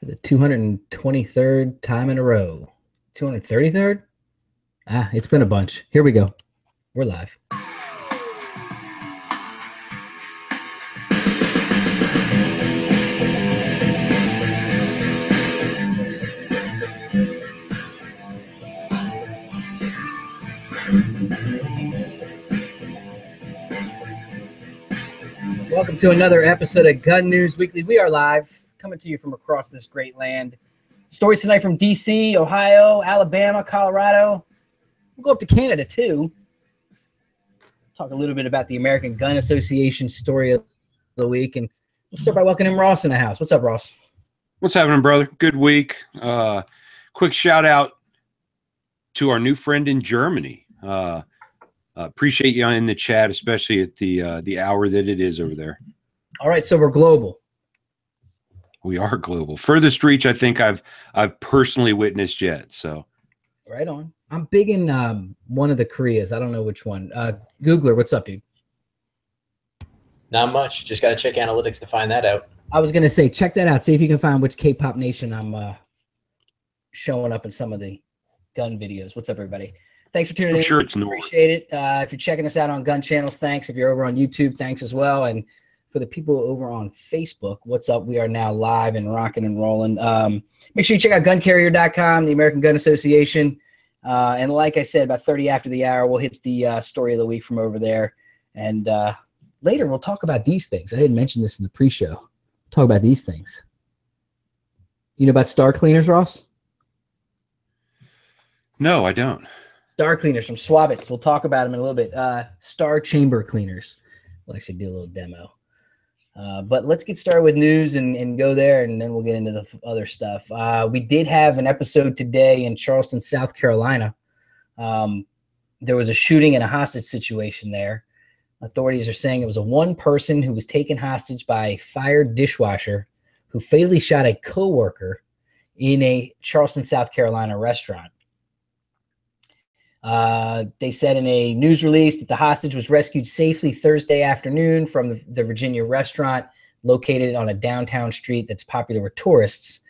For the 223rd time in a row. 233rd? It's been a bunch. Here we go. We're live. Welcome to another episode of Gun News Weekly. We are live, coming to you from across this great land. Stories tonight from D.C., Ohio, Alabama, Colorado. We'll go up to Canada, too. Talk a little bit about the American Gun Association story of the week. And we'll start by welcoming Ross in the house. What's up, Ross? What's happening, brother? Good week. Quick shout out to our new friend in Germany. Appreciate you in the chat, especially at the hour that it is over there. All right, so we're global. We are global. Furthest reach I think I've personally witnessed yet. So right on. I'm big in one of the Koreas. I don't know which one. Googler, what's up, dude? Not much. Just got to check analytics to find that out. I was gonna say, check that out. See if you can find which K-pop nation I'm showing up in some of the gun videos. What's up, everybody? Thanks for tuning in. Sure, it's normal. Appreciate it. If you're checking us out on Gun Channels, thanks. If you're over on YouTube, thanks as well. And for the people over on Facebook, what's up? We are now live and rocking and rolling. Make sure you check out guncarrier.com, the American Gun Association. And like I said, about 30 after the hour, we'll hit the story of the week from over there. And later, we'll talk about these things. I didn't mention this in the pre-show. Talk about these things. You know about star cleaners, Ross? No, I don't. Star cleaners from Swabbits. We'll talk about them in a little bit. Star chamber cleaners. We'll actually do a little demo. But let's get started with news and go there, and then we'll get into the other stuff. We did have an episode today in Charleston, South Carolina. There was a shooting and a hostage situation there. Authorities are saying it was a one person who was taken hostage by a fired dishwasher who fatally shot a coworker in a Charleston, South Carolina restaurant. They said in a news release that the hostage was rescued safely Thursday afternoon from the Virginia restaurant located on a downtown street that's popular with tourists.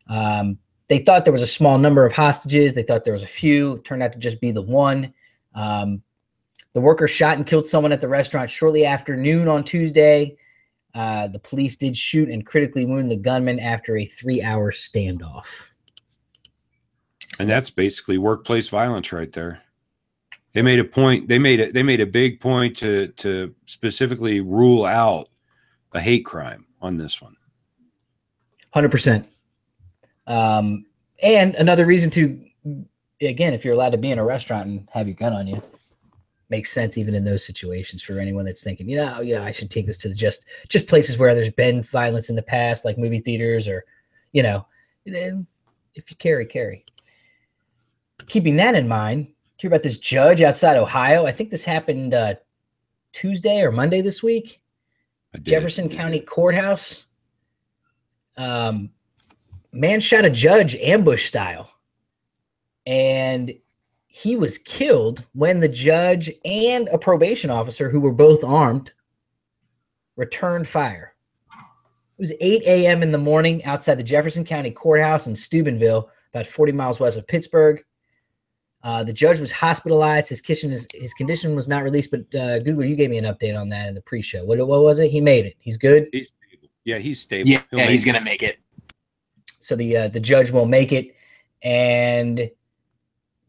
They thought there was a small number of hostages. They thought there was a few. It turned out to just be the one. The worker shot and killed someone at the restaurant shortly after noon on Tuesday. The police did shoot and critically wound the gunman after a 3-hour standoff. And that's basically workplace violence right there. They made a point. They made a big point to specifically rule out a hate crime on this one. 100%. And another reason to, again, if you're allowed to be in a restaurant and have your gun on you, makes sense even in those situations for anyone that's thinking, I should take this to the just places where there's been violence in the past, like movie theaters or, if you carry. Keeping that in mind, hear about this judge outside Ohio. I think this happened Tuesday or Monday this week. Jefferson County Courthouse. Man shot a judge ambush style. And he was killed when the judge and a probation officer, who were both armed, returned fire. It was 8 a.m. in the morning outside the Jefferson County Courthouse in Steubenville, about 40 miles west of Pittsburgh. The judge was hospitalized. His condition was not released, but Googler, you gave me an update on that in the pre-show. What was it? He made it. He's good? He's stable. Yeah, he's stable. Yeah, he's going to make it. So the judge will make it. And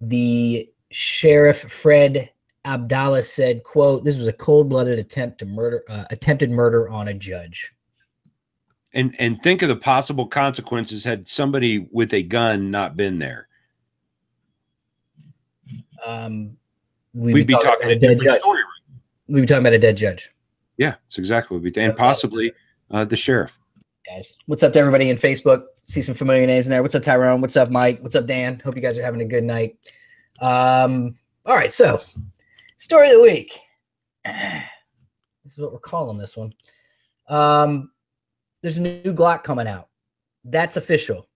the sheriff, Fred Abdallah, said, quote, "This was a cold-blooded attempted murder on a judge." And think of the possible consequences had somebody with a gun not been there. We'd be talking about a dead judge. Story. We'd be talking about a dead judge. Yeah, that's exactly what we'd be, and possibly the sheriff. Guys, what's up to everybody in Facebook? See some familiar names in there. What's up, Tyrone? What's up, Mike? What's up, Dan? Hope you guys are having a good night. All right, so story of the week. This is what we're calling this one. There's a new Glock coming out. That's official.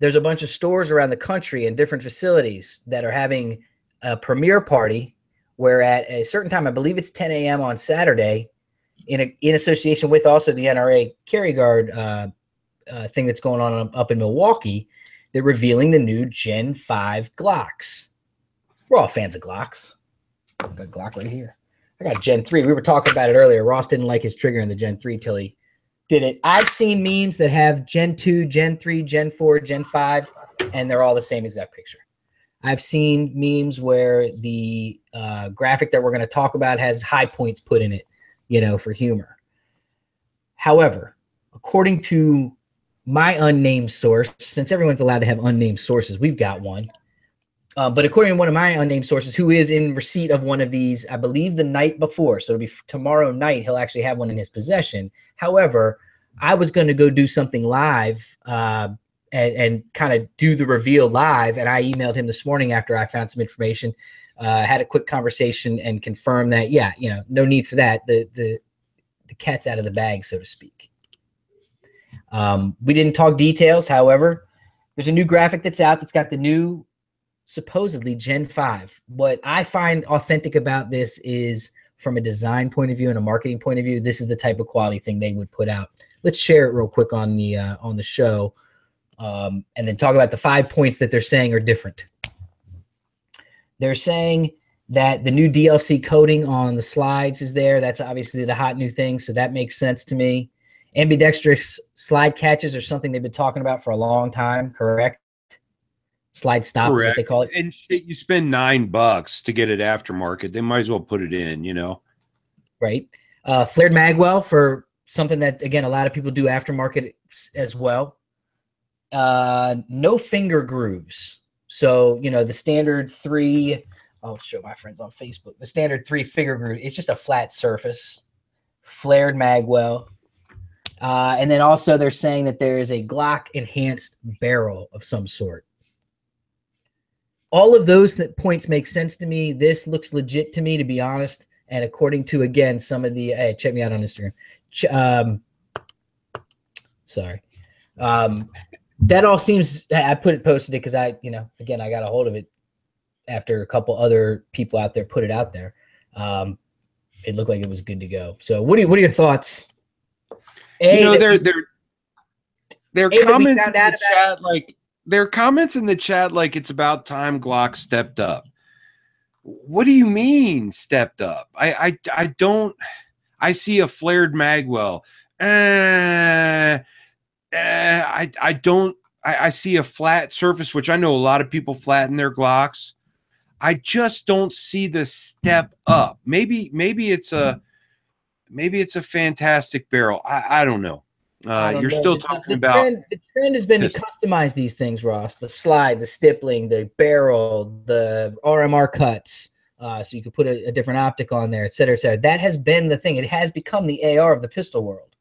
There's a bunch of stores around the country and different facilities that are having a premiere party where at a certain time, I believe it's 10 a.m. on Saturday, in association with also the NRA Carry Guard thing that's going on up in Milwaukee. They're revealing the new Gen 5 Glocks. We're all fans of Glocks. I've got a Glock right here. I got Gen 3. We were talking about it earlier. Ross didn't like his trigger in the Gen 3 till he did it. I've seen memes that have Gen 2, Gen 3, Gen 4, Gen 5, and they're all the same exact picture. I've seen memes where the graphic that we're going to talk about has high points put in it, for humor. However, according to my unnamed source, since everyone's allowed to have unnamed sources, we've got one. But according to one of my unnamed sources, who is in receipt of one of these, I believe the night before, so it'll be tomorrow night, he'll actually have one in his possession. However, I was going to go do something live and kind of do the reveal live, and I emailed him this morning after I found some information, had a quick conversation, and confirmed that, no need for that. The cat's out of the bag, so to speak. We didn't talk details. However, there's a new graphic that's out that's got the new, supposedly, Gen 5. What I find authentic about this is, from a design point of view and a marketing point of view, this is the type of quality thing they would put out. Let's share it real quick on the show, and then talk about the 5 points that they're saying are different. They're saying that the new DLC coding on the slides is there. That's obviously the hot new thing, so that makes sense to me. Ambidextrous slide catches are something they've been talking about for a long time, correct? Slide stop is what they call it. And shit, you spend $9 to get it aftermarket. They might as well put it in, Right. Flared magwell for something that, again, a lot of people do aftermarket as well. No finger grooves. So, the standard 3, I'll show my friends on Facebook, the standard 3 finger groove, it's just a flat surface. Flared magwell. And then also they're saying that there is a Glock enhanced barrel of some sort. All of those points make sense to me. This looks legit to me, to be honest. And according to, again, some of the, hey, check me out on Instagram. Sorry. That all seems, I posted it because again, I got a hold of it after a couple other people out there put it out there. It looked like it was good to go. So what are your thoughts? Their comments in the chat, their comments in the chat, like it's about time Glock stepped up. What do you mean stepped up? I see a flared magwell. I see a flat surface, which I know a lot of people flatten their Glocks. I just don't see the step up. Maybe it's a fantastic barrel. I don't know. You're still talking about the trend has been to customize these things, Ross. The slide, the stippling, the barrel, the RMR cuts. So you could put a different optic on there, et cetera, et cetera. That has been the thing. It has become the AR of the pistol world.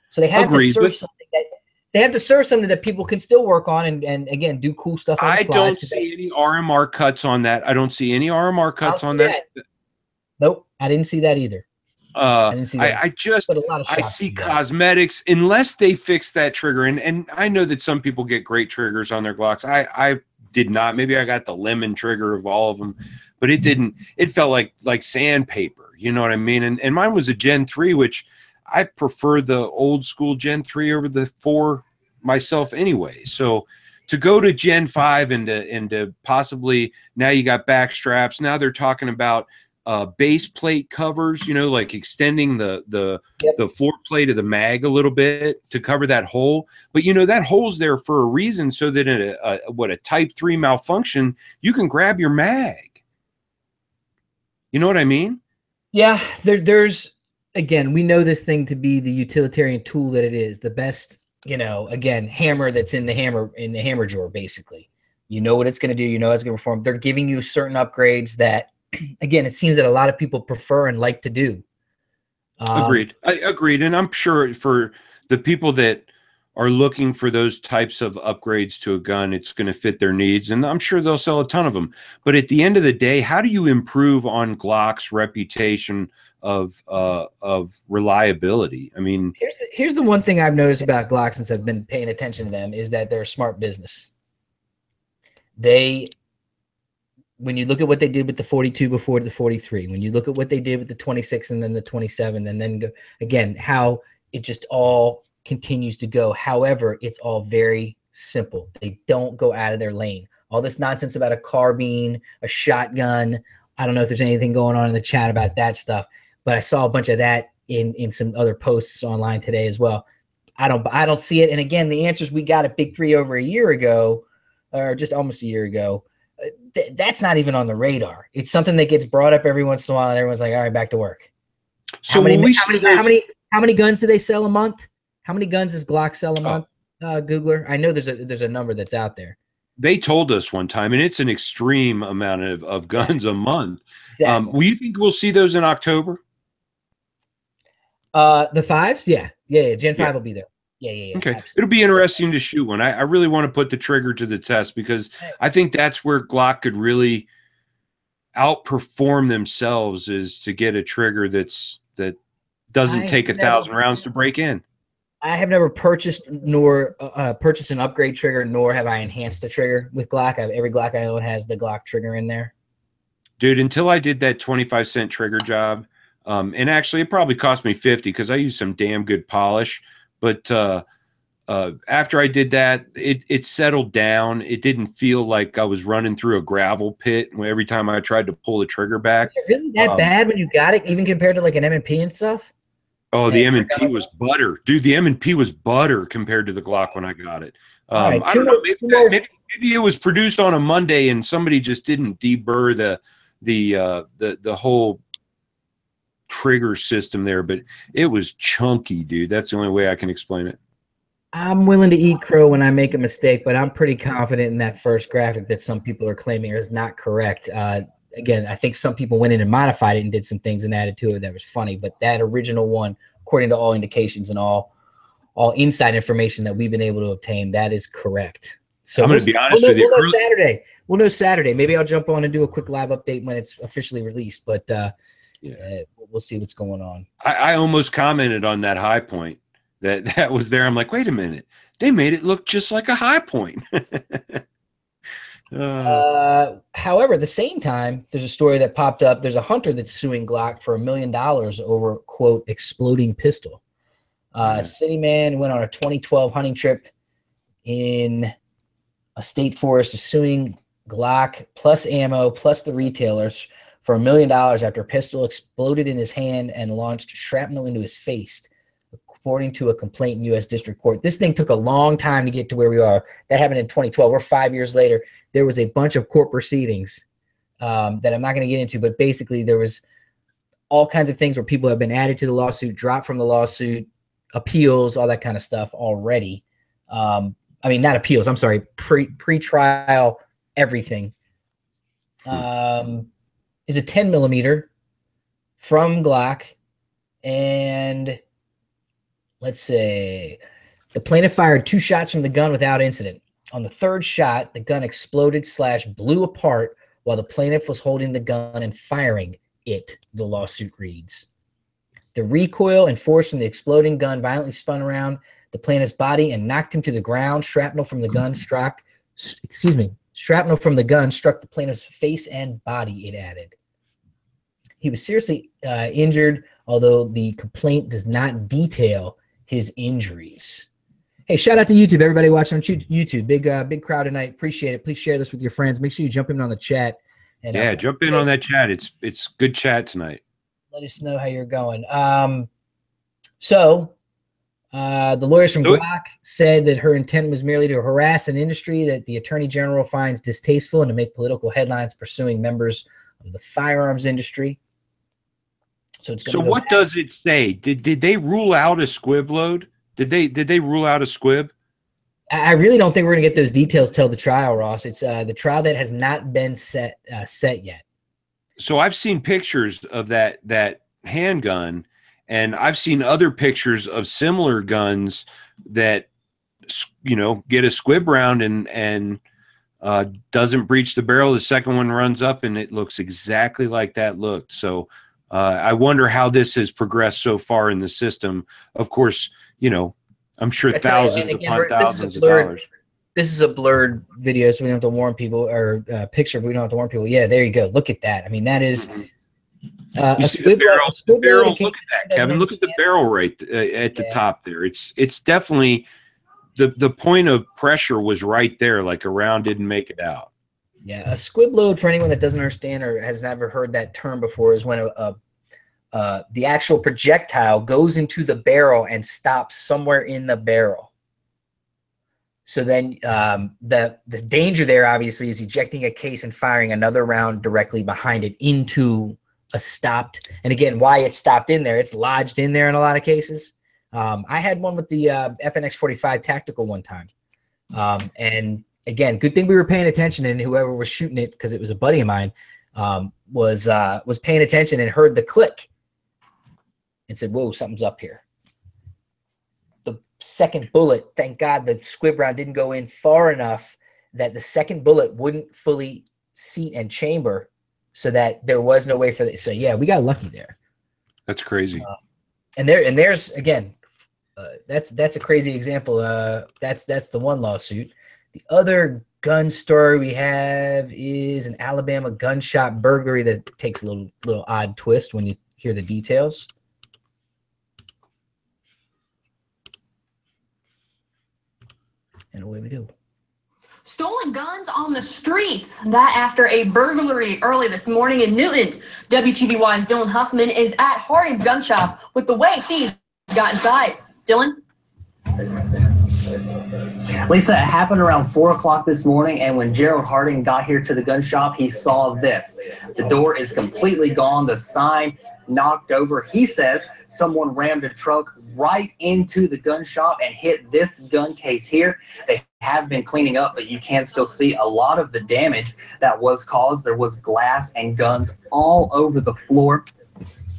So they have to serve something that people can still work on and again do cool stuff on the slides. I don't see any RMR cuts on that. I don't see any RMR cuts on that. Nope, I didn't see that either. I didn't see that. I see cosmetics unless they fix that trigger. And I know that some people get great triggers on their Glocks. I did not. Maybe I got the lemon trigger of all of them, but it didn't. It felt like sandpaper. You know what I mean? And mine was a Gen 3, which I prefer the old school Gen 3 over the 4 myself anyway. So to go to Gen 5 and to possibly, now you got back straps. Now they're talking about base plate covers, like extending the floor plate of the mag a little bit to cover that hole. But that hole's there for a reason, so that in a type 3 malfunction, you can grab your mag. You know what I mean? Yeah, there's again, we know this thing to be the utilitarian tool that it is, the best, again, hammer that's in the hammer drawer, basically. You know what it's going to do, it's going to perform. They're giving you certain upgrades that, again, it seems that a lot of people prefer and like to do. Agreed. Agreed. And I'm sure for the people that are looking for those types of upgrades to a gun, it's going to fit their needs. And I'm sure they'll sell a ton of them. But at the end of the day, how do you improve on Glock's reputation of reliability? I mean, here's the one thing I've noticed about Glock since I've been paying attention to them is that they're a smart business. When you look at what they did with the 42 before the 43, when you look at what they did with the 26 and then the 27, and then again, how it just all continues to go. However, it's all very simple. They don't go out of their lane. All this nonsense about a carbine, a shotgun. I don't know if there's anything going on in the chat about that stuff, but I saw a bunch of that in some other posts online today as well. I don't see it. And again, the answers we got at Big Three over a year ago, or just almost a year ago, that's not even on the radar. It's something that gets brought up every once in a while, and everyone's like, "All right, back to work." So how many guns do they sell a month? How many guns does Glock sell a month, Googler? I know there's a number that's out there. They told us one time, and it's an extreme amount of guns a month. Exactly. Will you think we'll see those in October? The fives, yeah. Gen 5 will be there. Yeah. Okay, Absolutely. it'll be interesting to shoot one. I really want to put the trigger to the test because I think that's where Glock could really outperform themselves, is to get a trigger that doesn't take 1,000 rounds to break in. I have never purchased an upgrade trigger, nor have I enhanced the trigger with Glock. Every Glock I own has the Glock trigger in there. Dude, until I did that 25-cent trigger job, and actually it probably cost me 50 because I used some damn good polish. But after I did that, it settled down. It didn't feel like I was running through a gravel pit every time I tried to pull the trigger back. Is it really that bad when you got it, even compared to like an M&P and stuff? Oh, the M&P was butter. Dude, the M&P was butter compared to the Glock when I got it. Right, I don't know. Maybe it was produced on a Monday and somebody just didn't deburr the whole trigger system there, but it was chunky, dude. That's the only way I can explain it. I'm willing to eat crow when I make a mistake, but I'm pretty confident in that first graphic that some people are claiming is not correct. Again, I think some people went in and modified it and did some things and added to it that was funny, but that original one, according to all indications and all inside information that we've been able to obtain, that is correct. So I'm going to be honest with you. We'll know Saturday. Maybe I'll jump on and do a quick live update when it's officially released, but we'll see what's going on. I almost commented on that high point that was there. I'm like, wait a minute. They made it look just like a high point. However, at the same time, there's a story that popped up. There's a hunter that's suing Glock for $1 million over, quote, exploding pistol. A city man went on a 2012 hunting trip in a state forest, is suing Glock plus ammo plus the retailers for $1 million after a pistol exploded in his hand and launched shrapnel into his face, according to a complaint in U.S. District Court. This thing took a long time to get to where we are. That happened in 2012. We're 5 years later. There was a bunch of court proceedings that I'm not going to get into, but basically there was all kinds of things where people have been added to the lawsuit, dropped from the lawsuit, appeals, all that kind of stuff already. I mean, not appeals. I'm sorry, pre-trial everything. Is a 10 millimeter from Glock, and let's say the plaintiff fired 2 shots from the gun without incident. On the 3rd shot, the gun exploded / blew apart while the plaintiff was holding the gun and firing it, the lawsuit reads. The recoil and force from the exploding gun violently spun around the plaintiff's body and knocked him to the ground. Shrapnel from the gun struck the plaintiff's face and body, it added. He was seriously injured, although the complaint does not detail his injuries. Hey, shout out to YouTube, everybody watching on YouTube. Big crowd tonight. Appreciate it. Please share this with your friends. Make sure you jump in on the chat. And, jump in on that chat. It's good chat tonight. Let us know how you're going. The lawyers from Glock said that her intent was merely to harass an industry that the Attorney General finds distasteful and to make political headlines pursuing members of the firearms industry. So what does it say? Did they rule out a squib load? Did they rule out a squib? I really don't think we're going to get those details till the trial, Ross. It's the trial date has not been set yet. So I've seen pictures of that handgun, and I've seen other pictures of similar guns that, get a squib round and doesn't breach the barrel. The second one runs up, and it looks exactly like that looked. So I wonder how this has progressed so far in the system. Of course, I'm sure thousands upon thousands of dollars. This is a blurred video, so we don't have to warn people, or picture, but we don't have to warn people. Yeah, there you go. Look at that. I mean, that is You A see the squib barrel. load, a The squib load, barrel. in case Look at that, anyone Kevin. doesn't Look at the understand. barrel right at the Yeah. top there. It's definitely the point of pressure was right there. Like a round didn't make it out. Yeah, a squib load, for anyone that doesn't understand or has never heard that term before, is when the actual projectile goes into the barrel and stops somewhere in the barrel. So then the danger there obviously is ejecting a case and firing another round directly behind it into a stopped. And again, why it's stopped in there, it's lodged in there in a lot of cases. I had one with the FNX 45 tactical one time. And again, good thing we were paying attention, and whoever was shooting it, because it was a buddy of mine, was paying attention and heard the click and said, "Whoa, something's up here." The second bullet, thank God the squib round didn't go in far enough that the second bullet wouldn't fully seat and chamber, so that there was no way for the. So yeah, we got lucky there. That's crazy. And there's again, that's a crazy example. That's the one lawsuit. The other gun story we have is an Alabama gunshot burglary that takes a little odd twist when you hear the details. And away we go. Stolen guns on the streets. That after a burglary early this morning in Newton. WTVY's Dylan Huffman is at Harding's gun shop with the way thieves got inside. Dylan? Lisa, it happened around 4 o'clock this morning, and when Gerald Harding got here to the gun shop, he saw this. The door is completely gone, the sign knocked over. He says someone rammed a truck right into the gun shop and hit this gun case here. They have been cleaning up, but you can still see a lot of the damage that was caused. There was glass and guns all over the floor.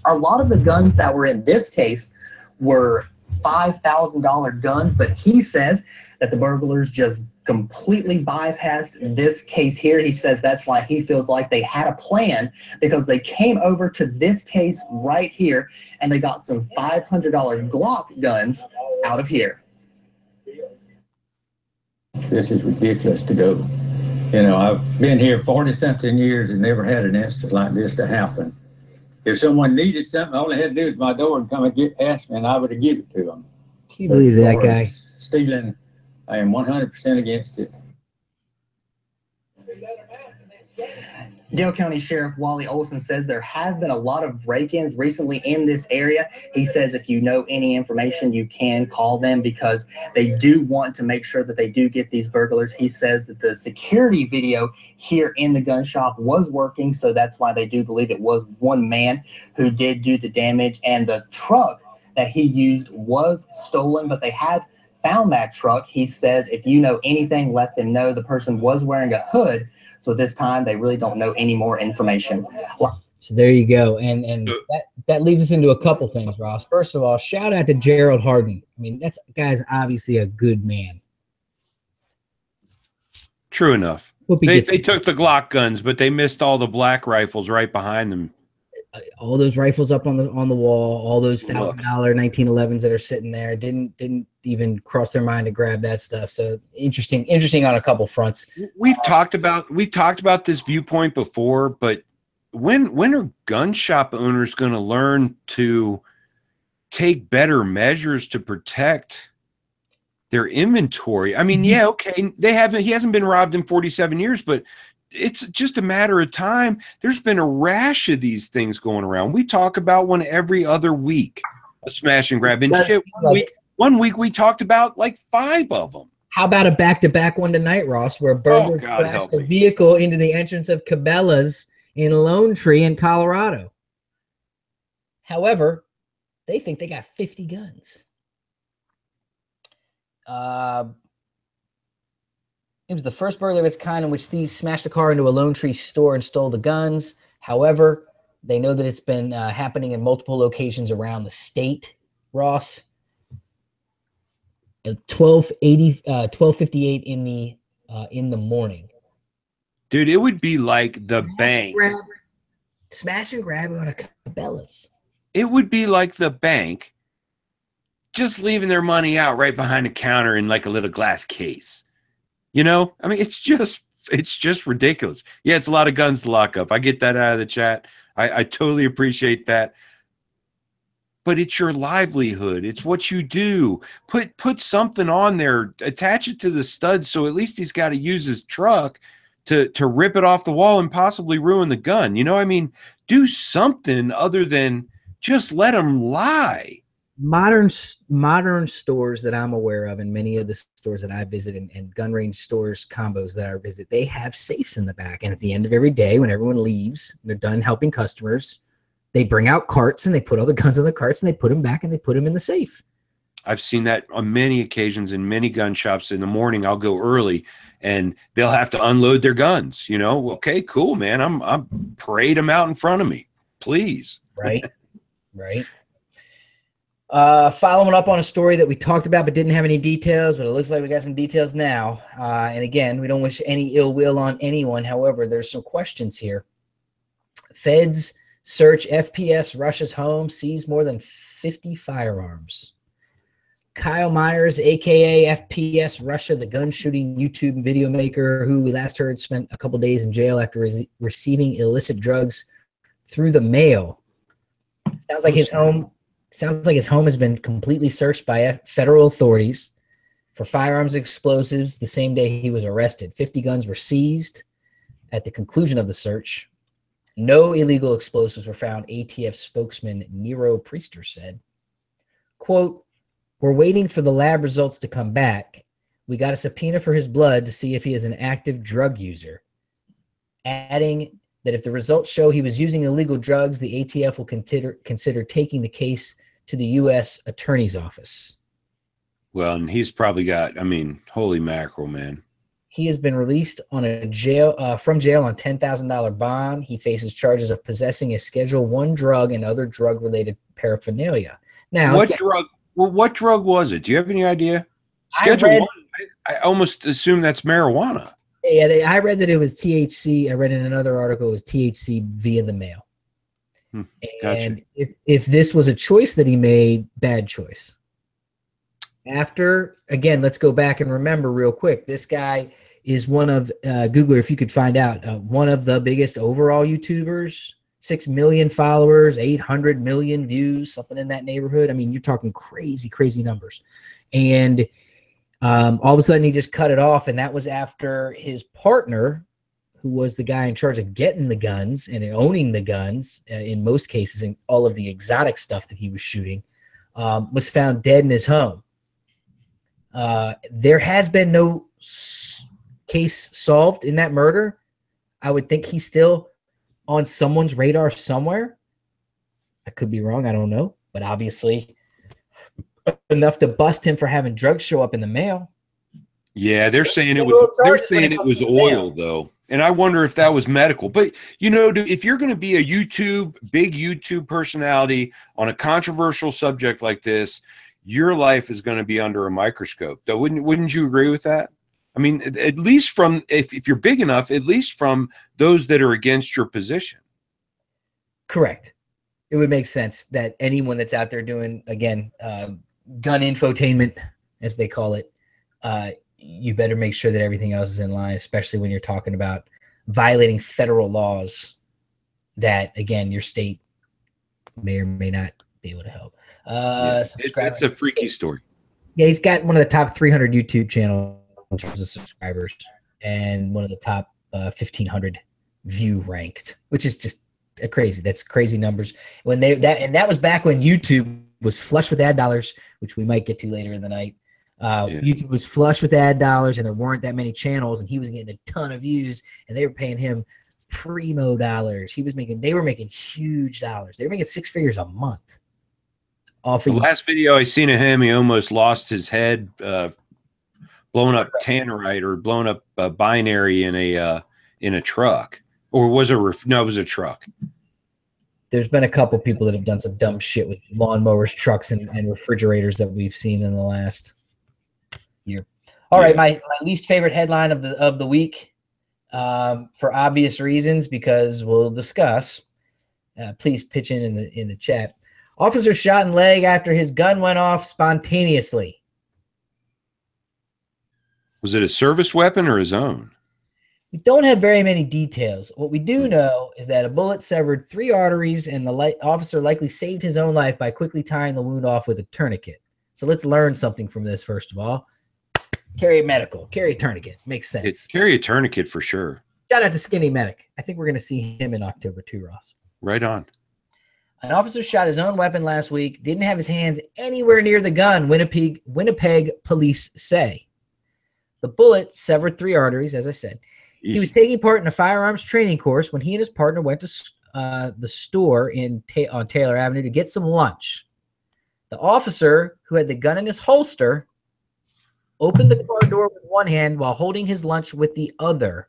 A lot of the guns that were in this case were $5,000 guns, but he says that the burglars just completely bypassed this case here. He says that's why he feels like they had a plan, because they came over to this case right here and they got some $500 Glock guns out of here. This is ridiculous to go. You know, I've been here 40-something years and never had an incident like this to happen. If someone needed something, all they had to do was my door and come and ask me, and I would have given it to them. Can you believe that guy? Stealing, I am 100% against it. Dale County Sheriff Wally Olson says there have been a lot of break-ins recently in this area. He says if you know any information, you can call them because they do want to make sure that they do get these burglars. He says that the security video here in the gun shop was working, so that's why they do believe it was one man who did do the damage, and the truck that he used was stolen, but they have found that truck. He says if you know anything, let them know. The person was wearing a hood, so this time they really don't know any more information. So there you go. And that leads us into a couple things, Ross. First of all, shout out to Gerald Harding. I mean, that guy's obviously a good man. True enough. They took the Glock guns, but they missed all the black rifles right behind them. All those rifles up on the wall, all those $1,000 1911s that are sitting there, didn't even cross their mind to grab that stuff. So interesting on a couple fronts. We've talked about this viewpoint before, but when are gun shop owners going to learn to take better measures to protect their inventory? I mean, yeah, okay, he hasn't been robbed in 47 years, but it's just a matter of time. There's been a rash of these things going around. We talk about one every other week, a smash and grab. And shit, one week we talked about like 5 of them. How about a back-to-back one tonight, Ross, where burglars crashed a vehicle into the entrance of Cabela's in Lone Tree in Colorado. However, they think they got 50 guns. It was the first burglary of its kind in which thieves smashed a car into a Lone Tree store and stole the guns. However, they know that it's been happening in multiple locations around the state, Ross. At 12:58 in the morning. Dude, it would be like the bank. Smash and grab on a Cabela's. It would be like the bank just leaving their money out right behind the counter in like a little glass case. You know, I mean, it's just ridiculous. Yeah, it's a lot of guns to lock up. I get that out of the chat. I totally appreciate that. But it's your livelihood. It's what you do. Put something on there, attach it to the stud, so at least he's got to use his truck to rip it off the wall and possibly ruin the gun. You know, I mean, do something other than just let him lie. Modern stores that I'm aware of, and many of the stores that I visit, and gun range stores combos that I visit, they have safes in the back. And at the end of every day, when everyone leaves, they're done helping customers, they bring out carts and they put all the guns on the carts and they put them back and they put them in the safe. I've seen that on many occasions in many gun shops. In the morning, I'll go early and they'll have to unload their guns. You know, okay, cool, man. I'm parade them out in front of me, please. Right. Right. Following up on a story that we talked about but didn't have any details, but it looks like we got some details now. And again, we don't wish any ill will on anyone. However, there's some questions here. Feds search FPS Russia's home, seize more than 50 firearms. Kyle Myers, a.k.a. FPS Russia, the gun shooting YouTube video maker who we last heard spent a couple days in jail after receiving illicit drugs through the mail. Sounds like his home has been completely searched by federal authorities for firearms and explosives the same day he was arrested. 50 guns were seized at the conclusion of the search. No illegal explosives were found, ATF spokesman Nero Priester said. Quote, "We're waiting for the lab results to come back. We got a subpoena for his blood to see if he is an active drug user." Adding that if the results show he was using illegal drugs, the ATF will consider taking the case to the U.S. Attorney's Office. Well, and he's probably got, I mean, holy mackerel, man. He has been released on from jail on $10,000 bond. He faces charges of possessing a Schedule I drug and other drug-related paraphernalia. Now, what drug? Well, what drug was it? Do you have any idea? Schedule I almost assume that's marijuana. Yeah, I read that it was THC. I read in another article it was THC via the mail. Gotcha. And if this was a choice that he made, bad choice. After, again, let's go back and remember real quick. This guy is one of, Googler, if you could find out, one of the biggest overall YouTubers, 6 million followers, 800 million views, something in that neighborhood. I mean, you're talking crazy, crazy numbers. And all of a sudden he just cut it off. And that was after his partner, who was the guy in charge of getting the guns and owning the guns, in most cases, and all of the exotic stuff that he was shooting, was found dead in his home. There has been no case solved in that murder. I would think he's still on someone's radar somewhere. I could be wrong. I don't know. But obviously enough to bust him for having drugs show up in the mail. Yeah, they're saying it was oil, though. And I wonder if that was medical. But, you know, if you're going to be a big YouTube personality on a controversial subject like this, your life is going to be under a microscope. Though, wouldn't you agree with that? I mean, at least from, if you're big enough, at least from those that are against your position. Correct. It would make sense that anyone that's out there doing, again, gun infotainment, as they call it, you better make sure that everything else is in line, especially when you're talking about violating federal laws that, again, your state may or may not be able to help. It's a freaky story. Yeah, he's got one of the top 300 YouTube channels in terms of subscribers and one of the top 1,500 view ranked, which is just crazy. That's crazy numbers. When that was back when YouTube was flush with ad dollars, which we might get to later in the night. YouTube was flush with ad dollars, and there weren't that many channels, and he was getting a ton of views, and they were paying him primo dollars. They were making huge dollars. They were making six figures a month. The last video I seen of him, he almost lost his head, blown up tannerite or blown up binary in a truck, or was it? No, it was a truck. There's been a couple people that have done some dumb shit with lawnmowers, trucks, and refrigerators that we've seen in the last year. All right, my least favorite headline of the week, for obvious reasons, because we'll discuss. Please pitch in the chat. Officer shot in leg after his gun went off spontaneously. Was it a service weapon or his own? We don't have very many details. What we do know is that a bullet severed 3 arteries, and the officer likely saved his own life by quickly tying the wound off with a tourniquet. So let's learn something from this, first of all. Carry a medical. Carry a tourniquet. Makes sense. Carry a tourniquet for sure. Shout out to Skinny Medic. I think we're going to see him in October too, Ross. Right on. An officer shot his own weapon last week, didn't have his hands anywhere near the gun, Winnipeg police say. The bullet severed 3 arteries, as I said. He was taking part in a firearms training course when he and his partner went to the store on Taylor Avenue to get some lunch. The officer, who had the gun in his holster, opened the car door with one hand while holding his lunch with the other.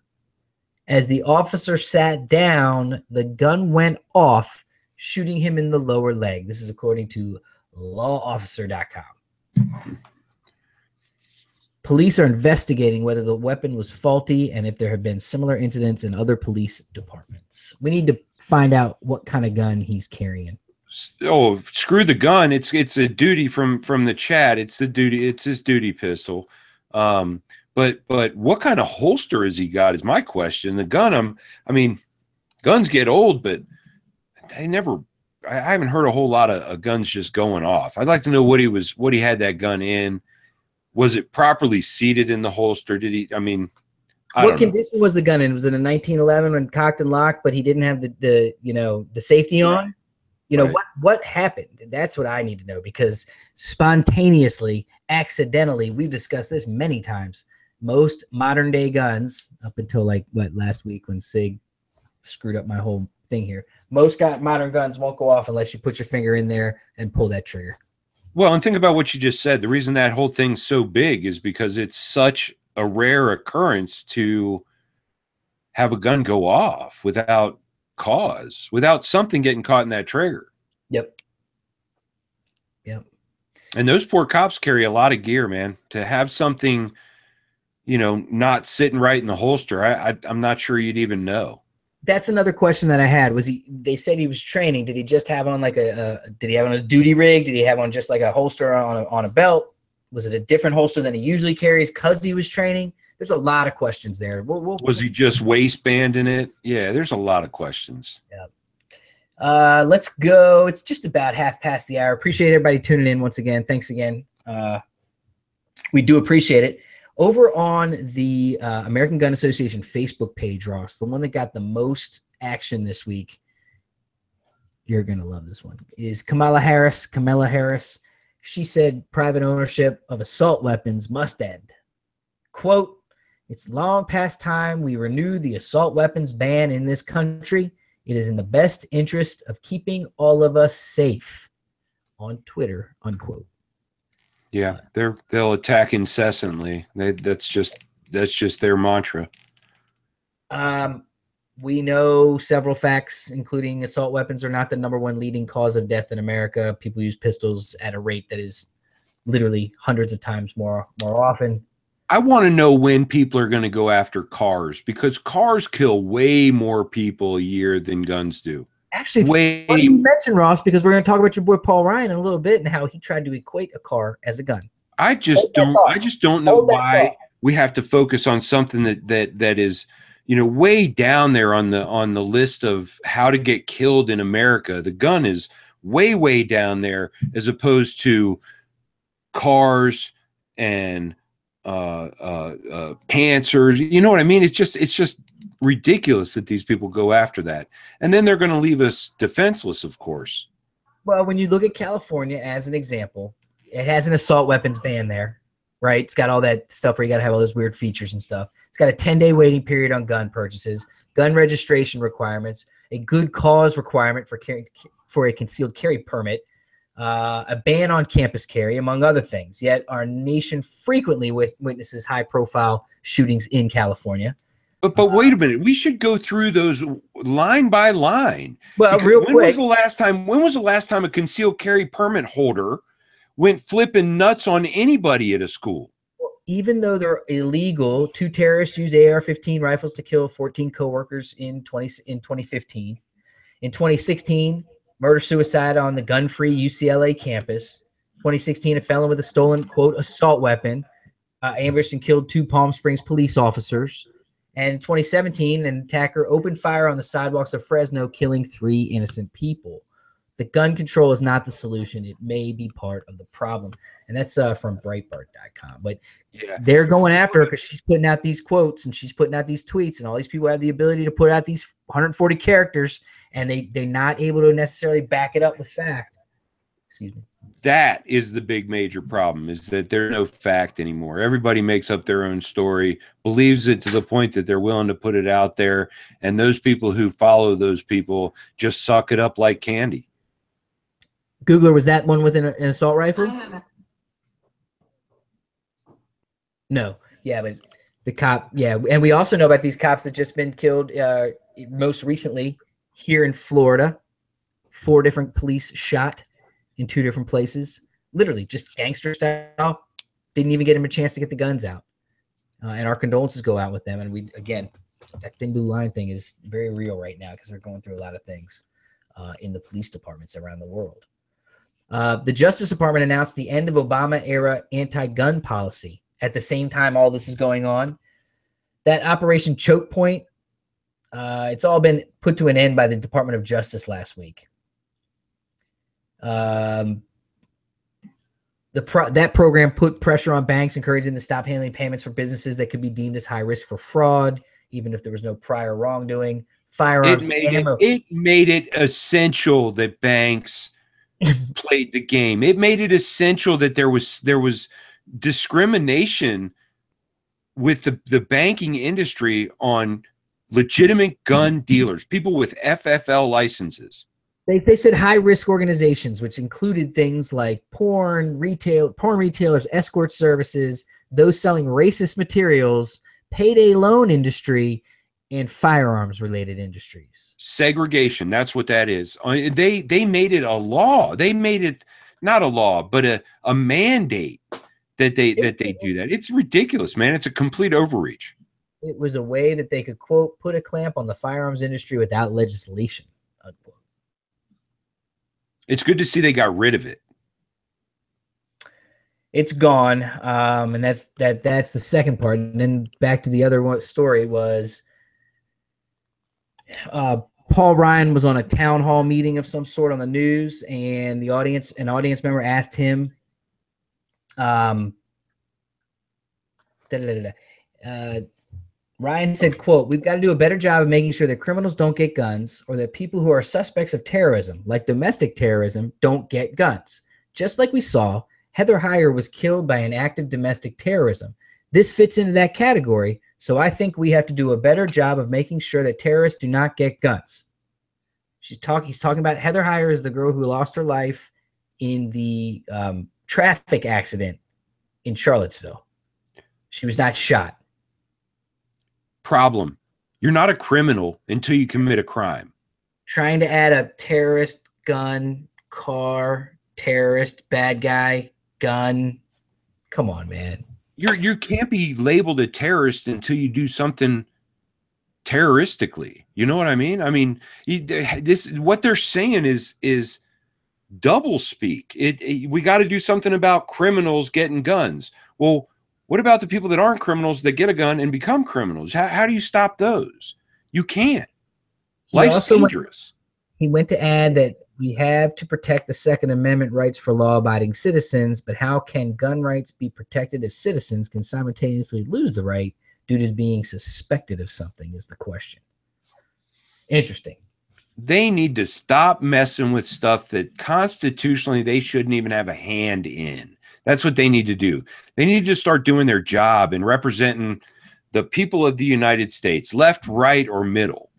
As the officer sat down, the gun went off, shooting him in the lower leg. This is according to lawofficer.com. Police are investigating whether the weapon was faulty and if there have been similar incidents in other police departments. We need to find out what kind of gun he's carrying. Oh, screw the gun. It's a duty from the chat. It's his duty pistol. But what kind of holster has he got is my question. The gun, I mean, guns get old, but I haven't heard a whole lot of guns just going off. I'd like to know what he had that gun in. Was it properly seated in the holster? Did he? I mean, what condition was the gun in? Was it a 1911 when cocked and locked, but he didn't have the safety on? Right. What happened? That's what I need to know, because spontaneously, accidentally, we've discussed this many times. Most modern day guns, up until last week when Sig screwed up my whole thing here, most modern guns won't go off unless you put your finger in there and pull that trigger. Well, and think about what you just said. The reason that whole thing's so big is because it's such a rare occurrence to have a gun go off without cause, without something getting caught in that trigger. Yep. And those poor cops carry a lot of gear, man. To have something, not sitting right in the holster, I'm not sure you'd even know. That's another question that I had. They said he was training. Did he just have on did he have on his duty rig? Did he have on just like a holster on a belt? Was it a different holster than he usually carries because he was training? There's a lot of questions there. Was he just waistbanding it? Yeah, there's a lot of questions. Yeah. Let's go. It's just about half past the hour. Appreciate everybody tuning in once again. Thanks again. We do appreciate it. Over on the American Gun Association Facebook page, Ross, the one that got the most action this week, you're going to love this one, is Kamala Harris. She said private ownership of assault weapons must end. Quote, "It's long past time we renew the assault weapons ban in this country. It is in the best interest of keeping all of us safe." On Twitter, unquote. Yeah, they'll attack incessantly. That's just their mantra. We know several facts, including assault weapons are not the #1 leading cause of death in America. People use pistols at a rate that is literally hundreds of times more often. I want to know when people are going to go after cars, because cars kill way more people a year than guns do. Actually, funny you mention, Ross, because we're going to talk about your boy Paul Ryan in a little bit and how he tried to equate a car as a gun. I just don't know why we have to focus on something that is, way down there on the list of how to get killed in America. The gun is way down there, as opposed to cars and Panzers. You know what I mean? It's just ridiculous that these people go after that, and then they're going to leave us defenseless, of course. Well, when you look at California as an example, it has an assault weapons ban there, right? It's got all that stuff where you got to have all those weird features and stuff. It's got a 10-day waiting period on gun purchases, gun registration requirements, a good cause requirement for a concealed carry permit, a ban on campus carry, among other things. Yet our nation frequently witnesses high-profile shootings in California. But wait a minute, we should go through those line by line. Well, because real quick, when was the last time a concealed carry permit holder went flipping nuts on anybody at a school? Even though they're illegal, 2 terrorists used AR-15 rifles to kill 14 coworkers in 2015. In 2016, murder-suicide on the gun-free UCLA campus. 2016, a felon with a stolen, quote, assault weapon ambushed and killed 2 Palm Springs police officers. And in 2017, an attacker opened fire on the sidewalks of Fresno, killing 3 innocent people. The gun control is not the solution. It may be part of the problem. And that's from Breitbart.com. But Yeah. they're going after her because she's putting out these quotes and she's putting out these tweets, and all these people have the ability to put out these 140 characters, and they're not able to necessarily back it up with fact. Excuse me. That is the big major problem, is that there's no fact anymore. Everybody makes up their own story, believes it to the point that they're willing to put it out there. And those people who follow those people just suck it up like candy. Googler, was that one with an assault rifle? No. Yeah, but the cop, yeah. And we also know about these cops that just been killed most recently here in Florida. 4 different police shot in 2 different places. Literally just gangster style. Didn't even get him a chance to get the guns out. And our condolences go out with them. And we, again, that thin blue line thing is very real right now because they're going through a lot of things in the police departments around the world. The Justice Department announced the end of Obama-era anti-gun policy. At the same time all this is going on, that Operation Choke Point, it's all been put to an end by the Department of Justice last week. That program put pressure on banks, encouraging them to stop handling payments for businesses that could be deemed as high risk for fraud, even if there was no prior wrongdoing. Firearms, it made it essential that banks played the game. It made it essential that there was discrimination with the banking industry on legitimate gun dealers, people with FFL licenses. They said high-risk organizations, which included things like porn retailers, escort services, those selling racist materials, payday loan industry, and firearms-related industries. Segregation, that's what that is. They made it a law. They made it not a law, but a mandate that they do that. It's ridiculous, man. It's a complete overreach. It was a way that they could, quote, put a clamp on the firearms industry without legislation, unquote. It's good to see they got rid of it. It's gone, and that's the second part. And then back to the other story was Paul Ryan was on a town hall meeting of some sort on the news, and an audience member asked him, Ryan said, quote, "We've got to do a better job of making sure that criminals don't get guns, or that people who are suspects of terrorism, like domestic terrorism, don't get guns. Just like we saw, Heather Heyer was killed by an act of domestic terrorism. This fits into that category, so I think we have to do a better job of making sure that terrorists do not get guns." He's talking about Heather Heyer is the girl who lost her life in the traffic accident in Charlottesville. She was not shot. Problem. You're not a criminal until you commit a crime. Trying to add a terrorist, gun, car, terrorist, bad guy, gun. Come on, man. You can't be labeled a terrorist until you do something terroristically. You know what I mean? I mean, what they're saying is double speak. We got to do something about criminals getting guns. Well, what about the people that aren't criminals that get a gun and become criminals? How do you stop those? You can't. Life's dangerous. He went to add that we have to protect the Second Amendment rights for law-abiding citizens, but how can gun rights be protected if citizens can simultaneously lose the right due to being suspected of something is the question. Interesting. They need to stop messing with stuff that constitutionally they shouldn't even have a hand in. That's what they need to do. They need to start doing their job and representing the people of the United States, left, right, or middle.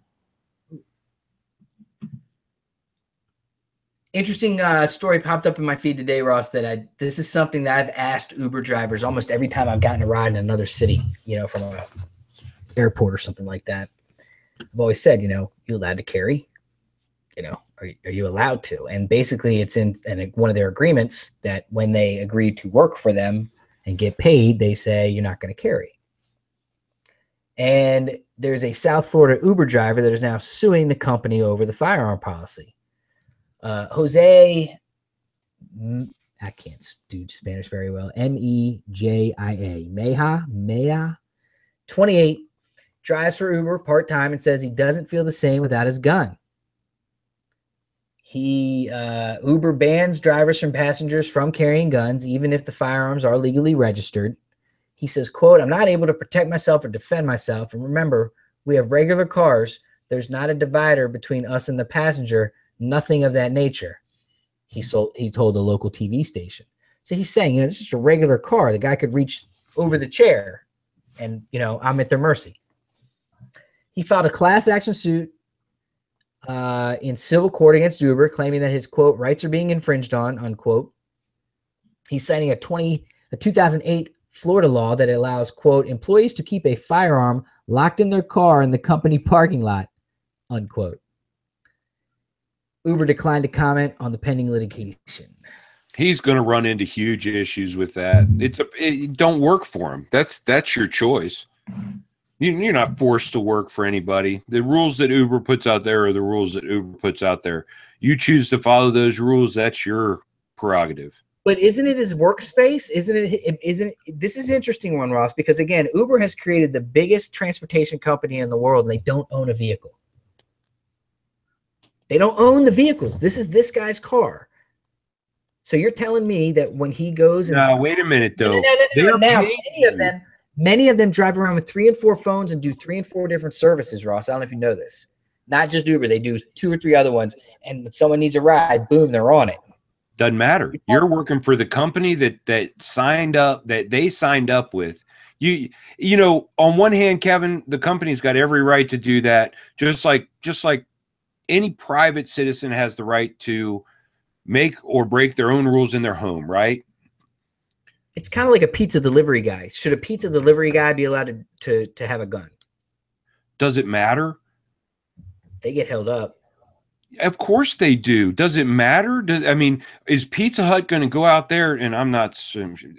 Interesting story popped up in my feed today, Ross, that this is something that I've asked Uber drivers almost every time I've gotten a ride in another city, from an airport or something like that. I've always said, you allowed to carry? Are you allowed to? And basically it's in one of their agreements that when they agree to work for them and get paid, they say you're not going to carry. And there's a South Florida Uber driver that is now suing the company over the firearm policy. Jose, I can't do Spanish very well, Mejia, Meja, 28, drives for Uber part-time and says he doesn't feel the same without his gun. Uber bans drivers from passengers from carrying guns, even if the firearms are legally registered. He says, quote, "I'm not able to protect myself or defend myself. And remember, we have regular cars. There's not a divider between us and the passenger. Nothing of that nature." He told a local TV station. So he's saying, this is just a regular car. The guy could reach over the chair and, I'm at their mercy. He filed a class action suit in civil court against Uber, claiming that his, quote, rights are being infringed on, unquote. He's citing a 2008 Florida law that allows, quote, employees to keep a firearm locked in their car in the company parking lot, unquote. Uber declined to comment on the pending litigation. He's going to run into huge issues with that. It don't work for him. That's your choice. You're not forced to work for anybody. The rules that Uber puts out there are the rules that Uber puts out there. You choose to follow those rules. That's your prerogative. But isn't it his workspace? This is an interesting one, Ross, because again, Uber has created the biggest transportation company in the world, and they don't own a vehicle. They don't own the vehicles. This is this guy's car. So you're telling me that when he goes and no, wait a minute though. Now, many of them drive around with 3 and 4 phones and do 3 and 4 different services, Ross. I don't know if you know this. Not just Uber. They do 2 or 3 other ones. And when someone needs a ride, boom, they're on it. Doesn't matter. You're working for the company that they signed up with. You know, on one hand, Kevin, the company's got every right to do that. Just like any private citizen has the right to make or break their own rules in their home, right? It's kind of like a pizza delivery guy. Should a pizza delivery guy be allowed to have a gun? Does it matter? They get held up. Of course they do. Does it matter? Is Pizza Hut going to go out there, and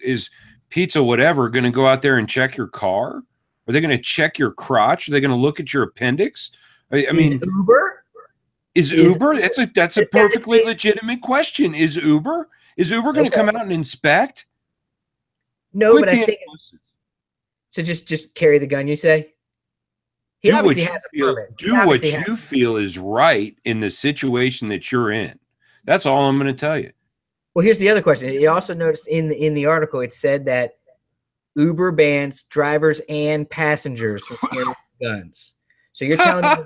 is Pizza whatever going to go out there and check your car? Are they going to check your crotch? Are they going to look at your appendix? Is Uber? Is Uber? That's a perfectly legitimate question. Is Uber going to come out and inspect? No, but I think so. Just carry the gun, you say? He obviously has a permit. Do what you feel is right in the situation that you're in. That's all I'm going to tell you. Well, here's the other question. You also noticed in the article, it said that Uber bans drivers and passengers from carrying guns. So you're telling me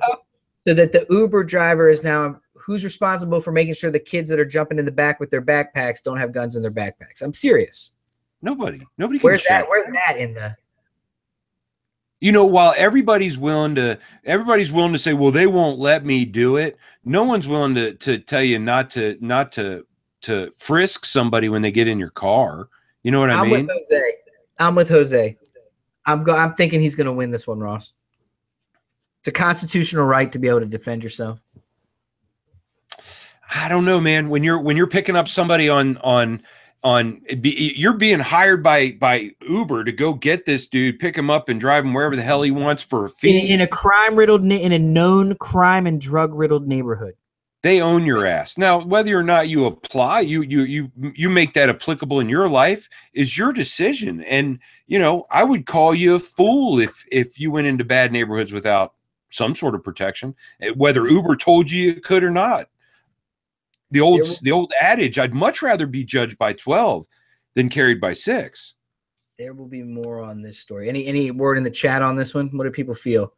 so that the Uber driver is now who's responsible for making sure the kids that are jumping in the back with their backpacks don't have guns in their backpacks? I'm serious. Nobody can Where's check. that? Where's that in the? While everybody's willing to say, well, they won't let me do it. No one's willing to tell you not to frisk somebody when they get in your car. You know what I mean? I'm with Jose. I'm thinking he's going to win this one, Ross. It's a constitutional right to be able to defend yourself. I don't know, man. When you're picking up somebody you're being hired by Uber to go get this dude, pick him up and drive him wherever the hell he wants for a fee in a known crime and drug riddled neighborhood. They own your ass. Now, whether or not you apply, you make that applicable in your life is your decision. And I would call you a fool if you went into bad neighborhoods without some sort of protection, whether Uber told you you could or not. The old adage, I'd much rather be judged by 12 than carried by 6. There will be more on this story. Any word in the chat on this one? What do people feel?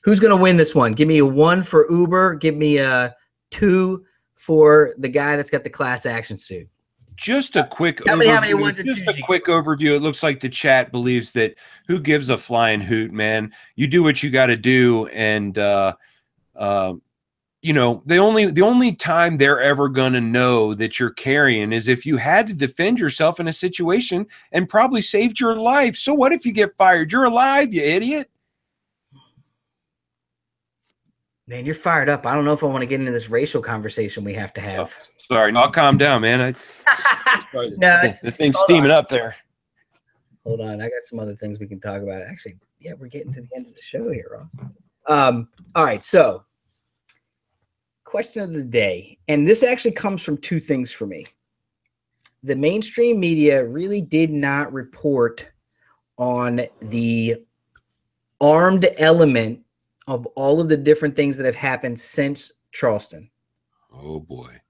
Who's going to win this one? Give me a 1 for Uber. Give me a 2 for the guy that's got the class action suit. Just a quick overview. It looks like the chat believes that who gives a flying hoot, man? You do what you got to do, and the only time they're ever going to know that you're carrying is if you had to defend yourself in a situation and probably saved your life. So what if you get fired? You're alive, you idiot. Man, you're fired up. I don't know if I want to get into this racial conversation we have to have. Oh, sorry, I'll calm down, man. The thing's steaming up there. Hold on. I got some other things we can talk about. Actually, yeah, we're getting to the end of the show here, Ross. All right, so question of the day, and this actually comes from 2 things for me. The mainstream media really did not report on the armed element of all of the different things that have happened since Charleston. Oh boy.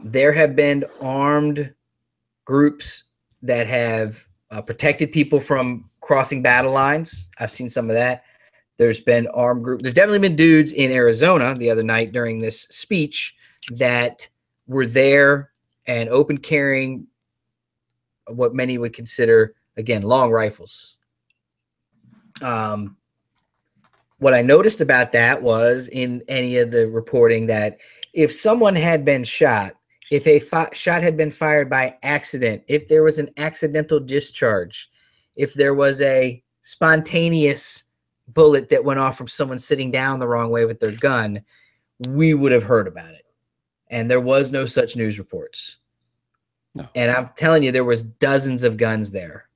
There have been armed groups that have protected people from crossing battle lines. I've seen some of that. There's been armed groups. There's definitely been dudes in Arizona the other night during this speech that were there and open carrying what many would consider, again, long rifles. What I noticed about that was in any of the reporting that if someone had been shot, if a shot had been fired by accident, if there was an accidental discharge, if there was a spontaneous bullet that went off from someone sitting down the wrong way with their gun, we would have heard about it. And there was no such news reports. No. And I'm telling you, there was dozens of guns there,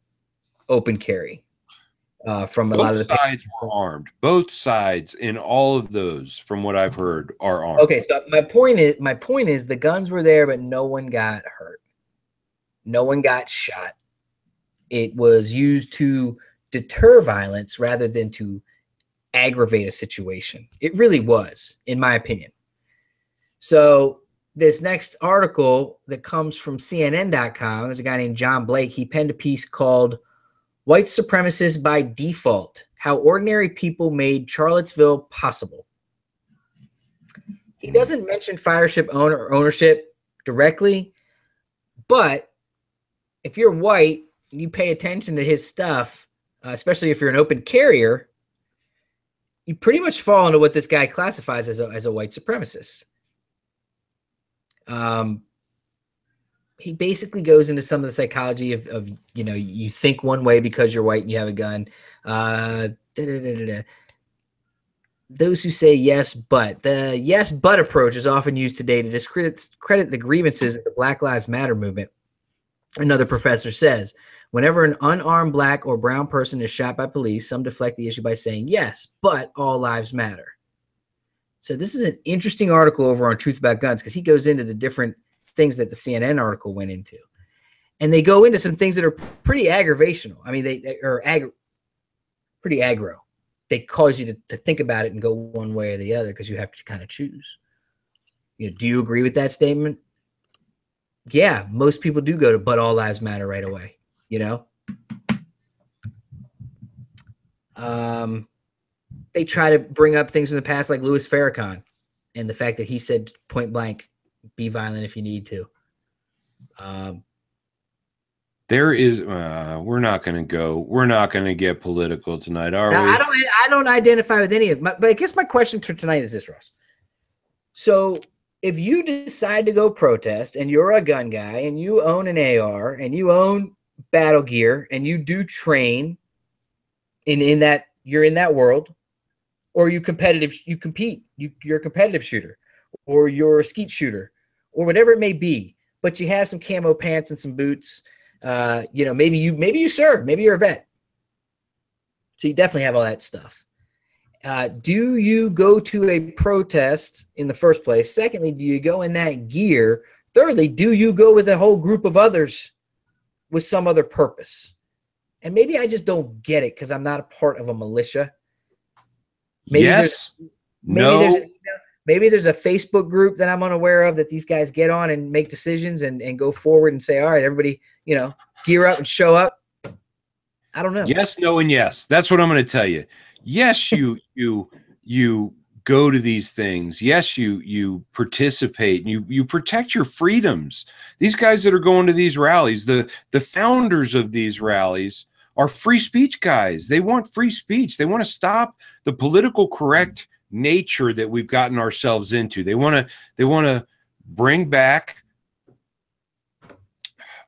open carry. From a lot of the sides were armed. Both sides in all of those, from what I've heard, are armed. Okay, so my point is the guns were there, but no one got hurt. No one got shot. It was used to deter violence rather than to aggravate a situation. It really was, in my opinion. So this next article that comes from CNN.com, there's a guy named John Blake. He penned a piece called "White Supremacists by Default: How Ordinary People Made Charlottesville Possible." He doesn't mention ownership directly, but if you're white, you pay attention to his stuff, especially if you're an open carrier, you pretty much fall into what this guy classifies as a white supremacist. He basically goes into some of the psychology of you think one way because you're white and you have a gun. Those who say yes, but the yes, but approach is often used today to discredit the grievances of the Black Lives Matter movement. Another professor says, whenever an unarmed black or brown person is shot by police, some deflect the issue by saying, yes, but all lives matter. So this is an interesting article over on Truth About Guns because he goes into the different things that the CNN article went into. And they go into some things that are pretty aggravational. I mean, they are pretty aggro. They cause you to think about it and go one way or the other because you have to kind of choose. Do you agree with that statement? Yeah, most people do go to "but all lives matter" right away. They try to bring up things in the past like Louis Farrakhan and the fact that he said point blank, "Be violent if you need to." There is we're not going to get political tonight, are we? I don't identify with any of it. But I guess my question for tonight is this, Ross. So if you decide to go protest and you're a gun guy and you own an AR and you own battle gear and you do train in that, you're in that world, or you compete, you're a competitive shooter, or you're a skeet shooter, or whatever it may be, but you have some camo pants and some boots, maybe you serve, maybe you're a vet. So you definitely have all that stuff. Do you go to a protest in the first place? Secondly, do you go in that gear? Thirdly, do you go with a whole group of others with some other purpose? And maybe I just don't get it because I'm not a part of a militia. Maybe yes. Maybe there's a Facebook group that I'm unaware of that these guys get on and make decisions and go forward and say, all right, everybody, gear up and show up. I don't know. Yes, no, and yes. That's what I'm going to tell you. Yes, you go to these things. Yes, you participate. You protect your freedoms. These guys that are going to these rallies, the founders of these rallies are free speech guys. They want free speech. They want to stop the political correct nature that we've gotten ourselves into. They want to bring back,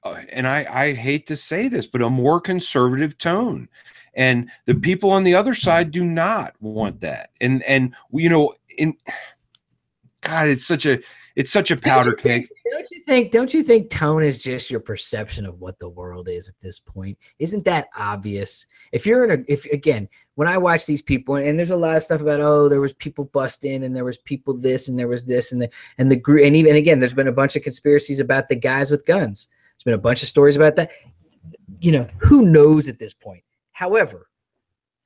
and I hate to say this, but a more conservative tone. And the people on the other side do not want that. And God, it's such a powder keg. Don't you think tone is just your perception of what the world is at this point? Isn't that obvious? Again, when I watch these people, and there's a lot of stuff about, there was people bust in and there was people this and there was this and the group, and even again, there's been a bunch of conspiracies about the guys with guns. There's been a bunch of stories about that. Who knows at this point? However,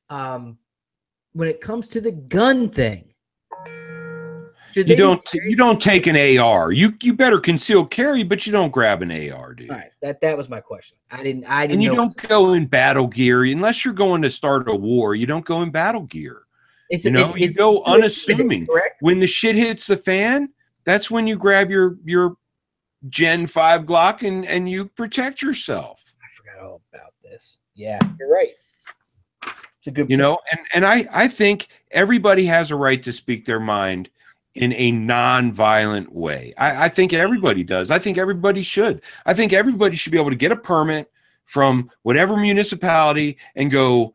When it comes to the gun thing, you don't take an AR. You better conceal carry, but you don't grab an AR, dude. All right, that was my question. I didn't. And you don't go in battle gear unless you're going to start a war. You don't go in battle gear. You go unassuming. Correct. When the shit hits the fan, that's when you grab your Gen 5 Glock and you protect yourself. I forgot all about this. Yeah, you're right. It's a good point. And I think everybody has a right to speak their mind in a non-violent way. I think everybody does. I think everybody should. I think everybody should be able to get a permit from whatever municipality and go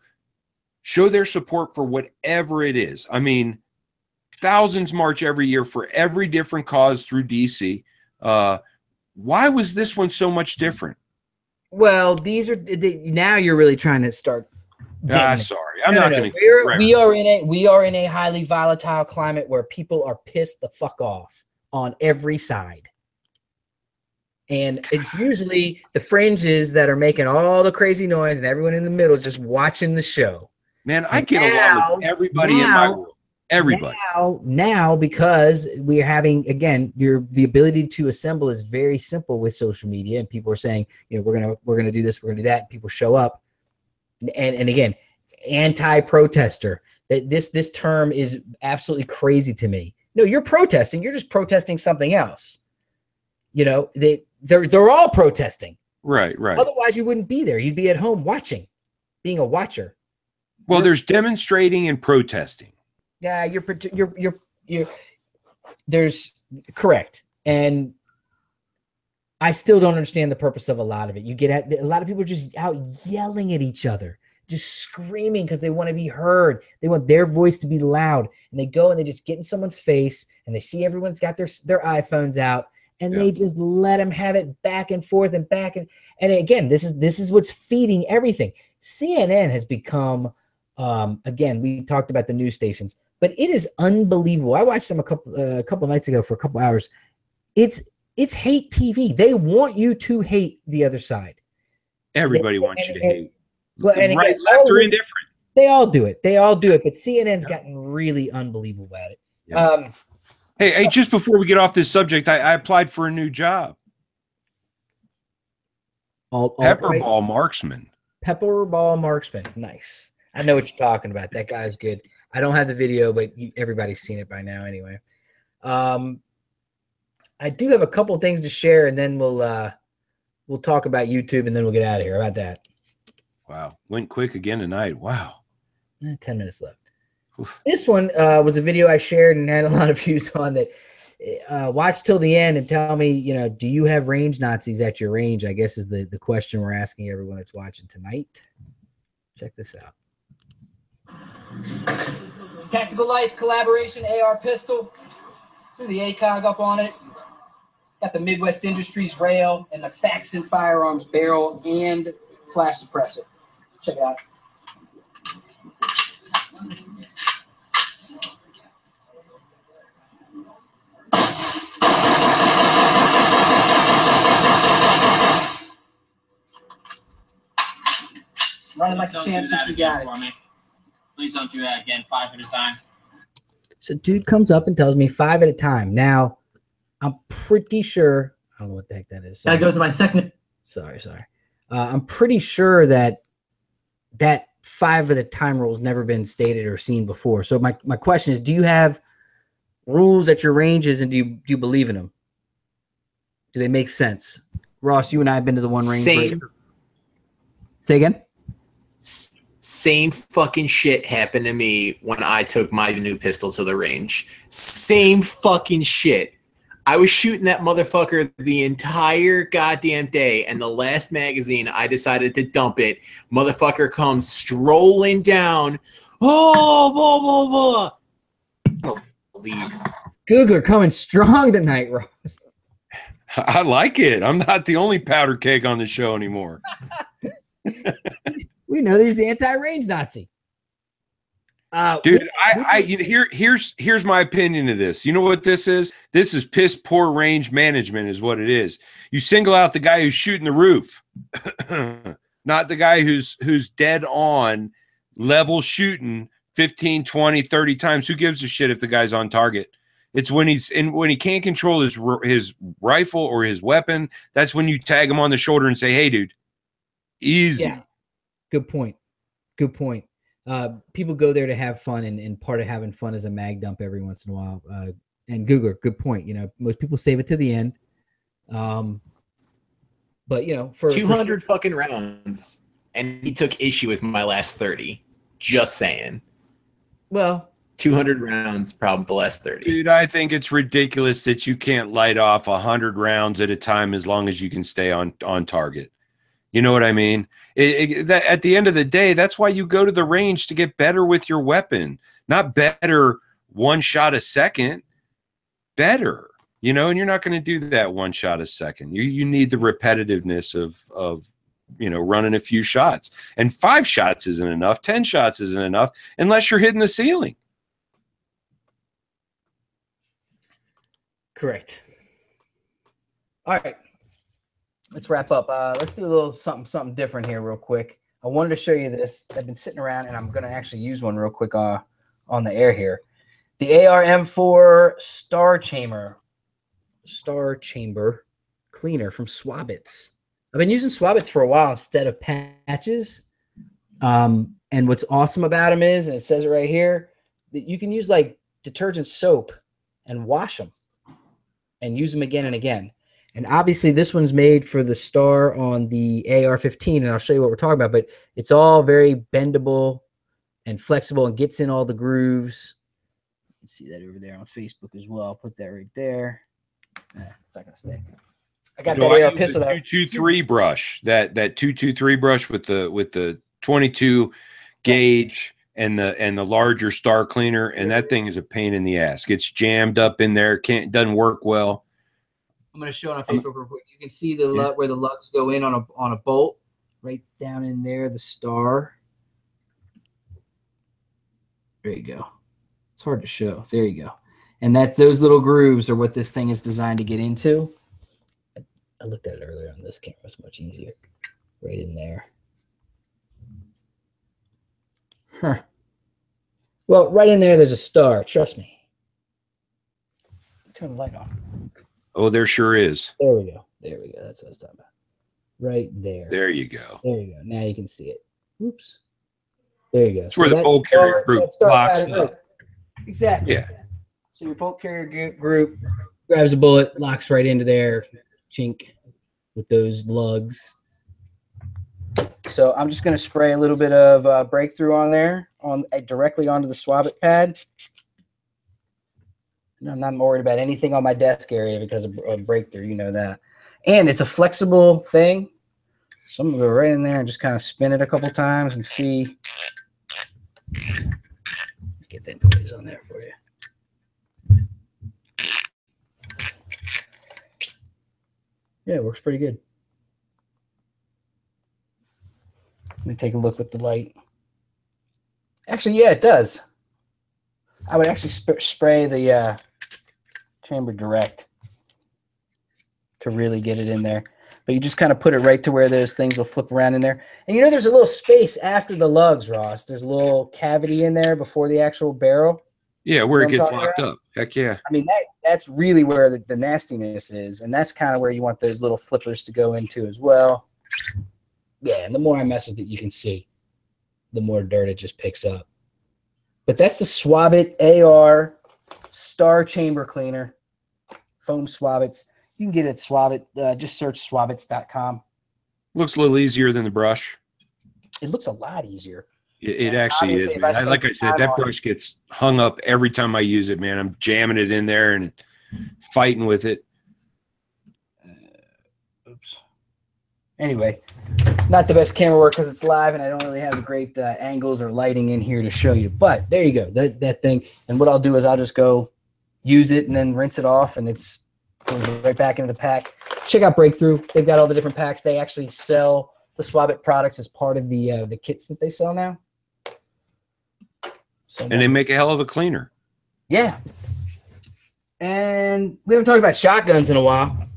show their support for whatever it is. I mean, thousands march every year for every different cause through DC. Why was this one so much different? Well, these are now you're really trying to start. Sorry, I'm not going to. We are in a highly volatile climate where people are pissed the fuck off on every side, and it's usually the fringes that are making all the crazy noise, and everyone in the middle is just watching the show. Man, I get along with everybody in my world. Everybody now because we're having the ability to assemble is very simple with social media, and people are saying, we're gonna do this, we're gonna do that. People show up, and again, anti-protester. This term is absolutely crazy to me. No, you're protesting. You're just protesting something else. They're all protesting. Right. Otherwise, you wouldn't be there. You'd be at home watching, being a watcher. Well, there's demonstrating and protesting. Yeah, there's correct. And I still don't understand the purpose of a lot of it. A lot of people are just out yelling at each other, just screaming because they want to be heard. They want their voice to be loud. And they go and they just get in someone's face and they see everyone's got their iPhones out and they just let them have it back and forth and back. And again, this is what's feeding everything. CNN has become, again, we talked about the news stations, but it is unbelievable. I watched them a couple nights ago for a couple hours. It's hate TV. They want you to hate the other side. Everybody wants you to hate. Well, and right, again, left, or indifferent. They all do it. But CNN's gotten really unbelievable at it. Yeah. Hey, just before we get off this subject, I applied for a new job. Pepperball marksman. Pepperball marksman. Nice. I know what you're talking about. That guy's good. I don't have the video, but everybody's seen it by now anyway. I do have a couple things to share, and then we'll talk about YouTube, and then we'll get out of here. How about that? Wow. Went quick again tonight. Wow. 10 minutes left. Oof. This one was a video I shared and had a lot of views on that. Watch till the end and tell me, do you have range Nazis at your range? I guess is the question we're asking everyone that's watching tonight. Check this out. Tactical Life collaboration AR pistol. Threw the ACOG up on it. Got the Midwest Industries rail and the Faxon Firearms barrel and flash suppressor. Check it out. Running like a champ since we got it. Please don't do that again. 5 at a time. So dude comes up and tells me 5 at a time. Now, I'm pretty sure. I don't know what the heck that is. Gotta go to my second. Sorry. I'm pretty sure that 5 at a time rule has never been stated or seen before. So my question is, do you have rules at your ranges, and do you believe in them? Do they make sense? Ross, you and I have been to the one range. Same. Say again? Same fucking shit happened to me when I took my new pistol to the range. Same fucking shit. I was shooting that motherfucker the entire goddamn day, and the last magazine, I decided to dump it. Motherfucker comes strolling down. Oh, blah, blah, blah. Leave. Googler coming strong tonight, Ross. I like it. I'm not the only powder keg on the show anymore. We know he's the anti-range Nazi. Dude, here's my opinion of this. You know what this is? This is piss poor range management is what it is. You single out the guy who's shooting the roof, not the guy who's dead on level shooting 15, 20, 30 times. Who gives a shit if the guy's on target? It's when when he can't control his rifle or his weapon. That's when you tag him on the shoulder and say, "Hey, dude, easy." Yeah. Good point. Good point. People go there to have fun, and part of having fun is a mag dump every once in a while. And Googler, good point. You know, most people save it to the end. But you know, for 200 fucking rounds, and he took issue with my last 30. Just saying. Well, 200 rounds, probably the last 30. Dude, I think it's ridiculous that you can't light off 100 rounds at a time as long as you can stay on target. You know what I mean? At the end of the day, that's why you go to the range, to get better with your weapon, not better one shot a second, better, you know, and you're not going to do that one shot a second. You need the repetitiveness of, you know, running a few shots, and 5 shots isn't enough. 10 shots isn't enough unless you're hitting the ceiling. correct. All right. Let's wrap up. Let's do a little something different here real quick. I wanted to show you this. I've been sitting around, and I'm going to actually use one real quick on the air here. The AR M4 Star Chamber cleaner from Swabits. I've been using Swabits for a while instead of patches. And what's awesome about them is, and it says it right here, that you can use like detergent soap and wash them and use them again and again. And obviously this one's made for the Star on the AR-15, and I'll show you what we're talking about, but it's all very bendable and flexible and gets in all the grooves. You can see that over there on Facebook as well. I'll put that right there. It's not going to stay. I got that AR pistol. 223 brush, that 223 brush with the 22 gauge and the larger Star cleaner, and that thing is a pain in the ass. Gets jammed up in there, doesn't work well. I'm going to show it on Facebook real quick. You can see the where the lugs go in on a bolt right down in there, the Star. There you go. It's hard to show. There you go. And those little grooves are what this thing is designed to get into. I looked at it earlier on this camera. It's much easier. Right in there. Huh. Well, right in there, there's a Star. Trust me. Turn the light on. Oh, there sure is. There we go. There we go. That's what I was talking about. Right there. There you go. There you go. Now you can see it. Oops. There you go. It's where the bolt carrier group locks up. Exactly. Yeah. So your bolt carrier group grabs a bullet, locks right into there, chink, with those lugs. So I'm just going to spray a little bit of breakthrough on there, directly onto the Swabit pad. I'm not worried about anything on my desk area because of breakthrough. You know that. And it's a flexible thing. So I'm going to go right in there and just kind of spin it a couple times and see. Get that noise on there for you. Yeah, it works pretty good. Let me take a look with the light. Actually, yeah, it does. I would actually spray the chamber direct to really get it in there. But you just kind of put it right to where those things will flip around in there. And you know there's a little space after the lugs, Ross. There's a little cavity in there before the actual barrel. Yeah, where it gets locked up. Heck yeah. I mean, that's really where the nastiness is. And that's kind of where you want those little flippers to go into as well. Yeah, and the more I mess with it, you can see, the more dirt it just picks up. But that's the Swabit AR Star Chamber Cleaner. Foam Swabits. You can get it at Swabit. Just search swabits.com. Looks a little easier than the brush. It looks a lot easier. It actually is. Man. Like I said, that brush gets hung up every time I use it, man. I'm jamming it in there and fighting with it. Oops. Anyway, not the best camera work because it's live and I don't really have the great angles or lighting in here to show you. But there you go, that thing. And what I'll do is I'll just go use it and then rinse it off, and it's goes right back into the pack. Check out Breakthrough. They've got all the different packs. They actually sell the Swabit products as part of the kits that they sell now. So and they make a hell of a cleaner. Yeah. And we haven't talked about shotguns in a while.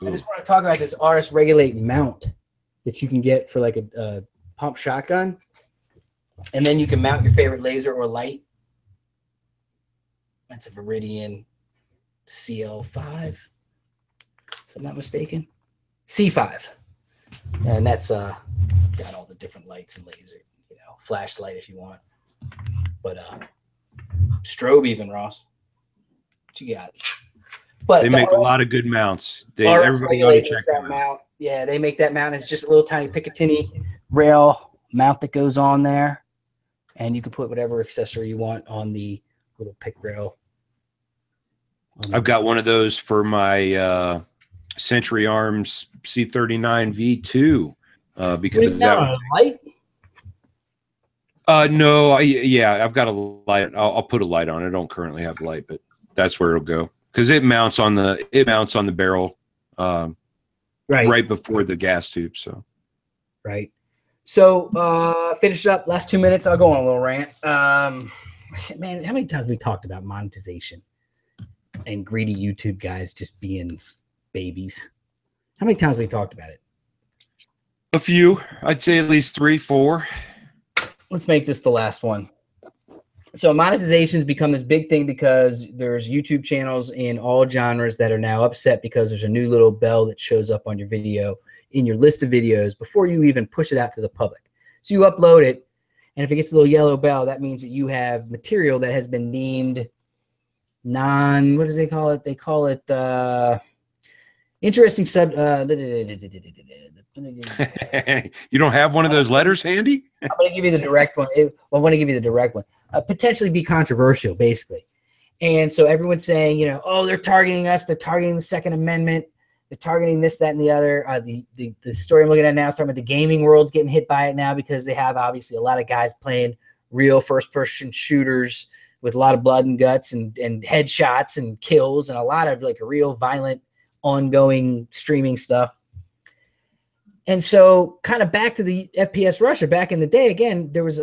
Ooh. I just want to talk about this RS Regulate mount that you can get for like a pump shotgun. And then you can mount your favorite laser or light. That's a Viridian CL5, if I'm not mistaken. C5. And that's got all the different lights and laser, flashlight if you want. But strobe even, Ross. What you got? But they make a lot of good mounts. Everybody ought to check that them out. mount. Yeah, they make that mount. It's just a little tiny Picatinny rail mount that goes on there. And you can put whatever accessory you want on the little pick rail. I've got one of those for my Century Arms C39 V2 because that was light. No, I've got a light. I'll put a light on it. I don't currently have a light, but that's where it'll go because it mounts on the barrel, right before the gas tube. So, right. So finish up. Last 2 minutes. I'll go on a little rant. Man, how many times have we talked about monetization and greedy YouTube guys just being babies? How many times have we talked about it? A few. I'd say at least 3, 4. Let's make this the last one. So monetization has become this big thing because there's YouTube channels in all genres that are now upset because there's a new little bell that shows up on your video in your list of videos before you even push it out to the public. So you upload it, and if it gets a little yellow bell, that means that you have material that has been deemed what do they call it? They call it interesting sub. You don't have one of those letters handy? I'm going to give you the direct one. I want to give you the direct one. Potentially be controversial, basically. And so everyone's saying, they're targeting us. They're targeting the Second Amendment. They're targeting this, that, and the other. The story I'm looking at now is talking about the gaming world's getting hit by it now because they have obviously a lot of guys playing real first-person shooters with a lot of blood and guts and headshots and kills and a lot of like real violent ongoing streaming stuff. And so kind of back to the FPS Russia, back in the day, again, there was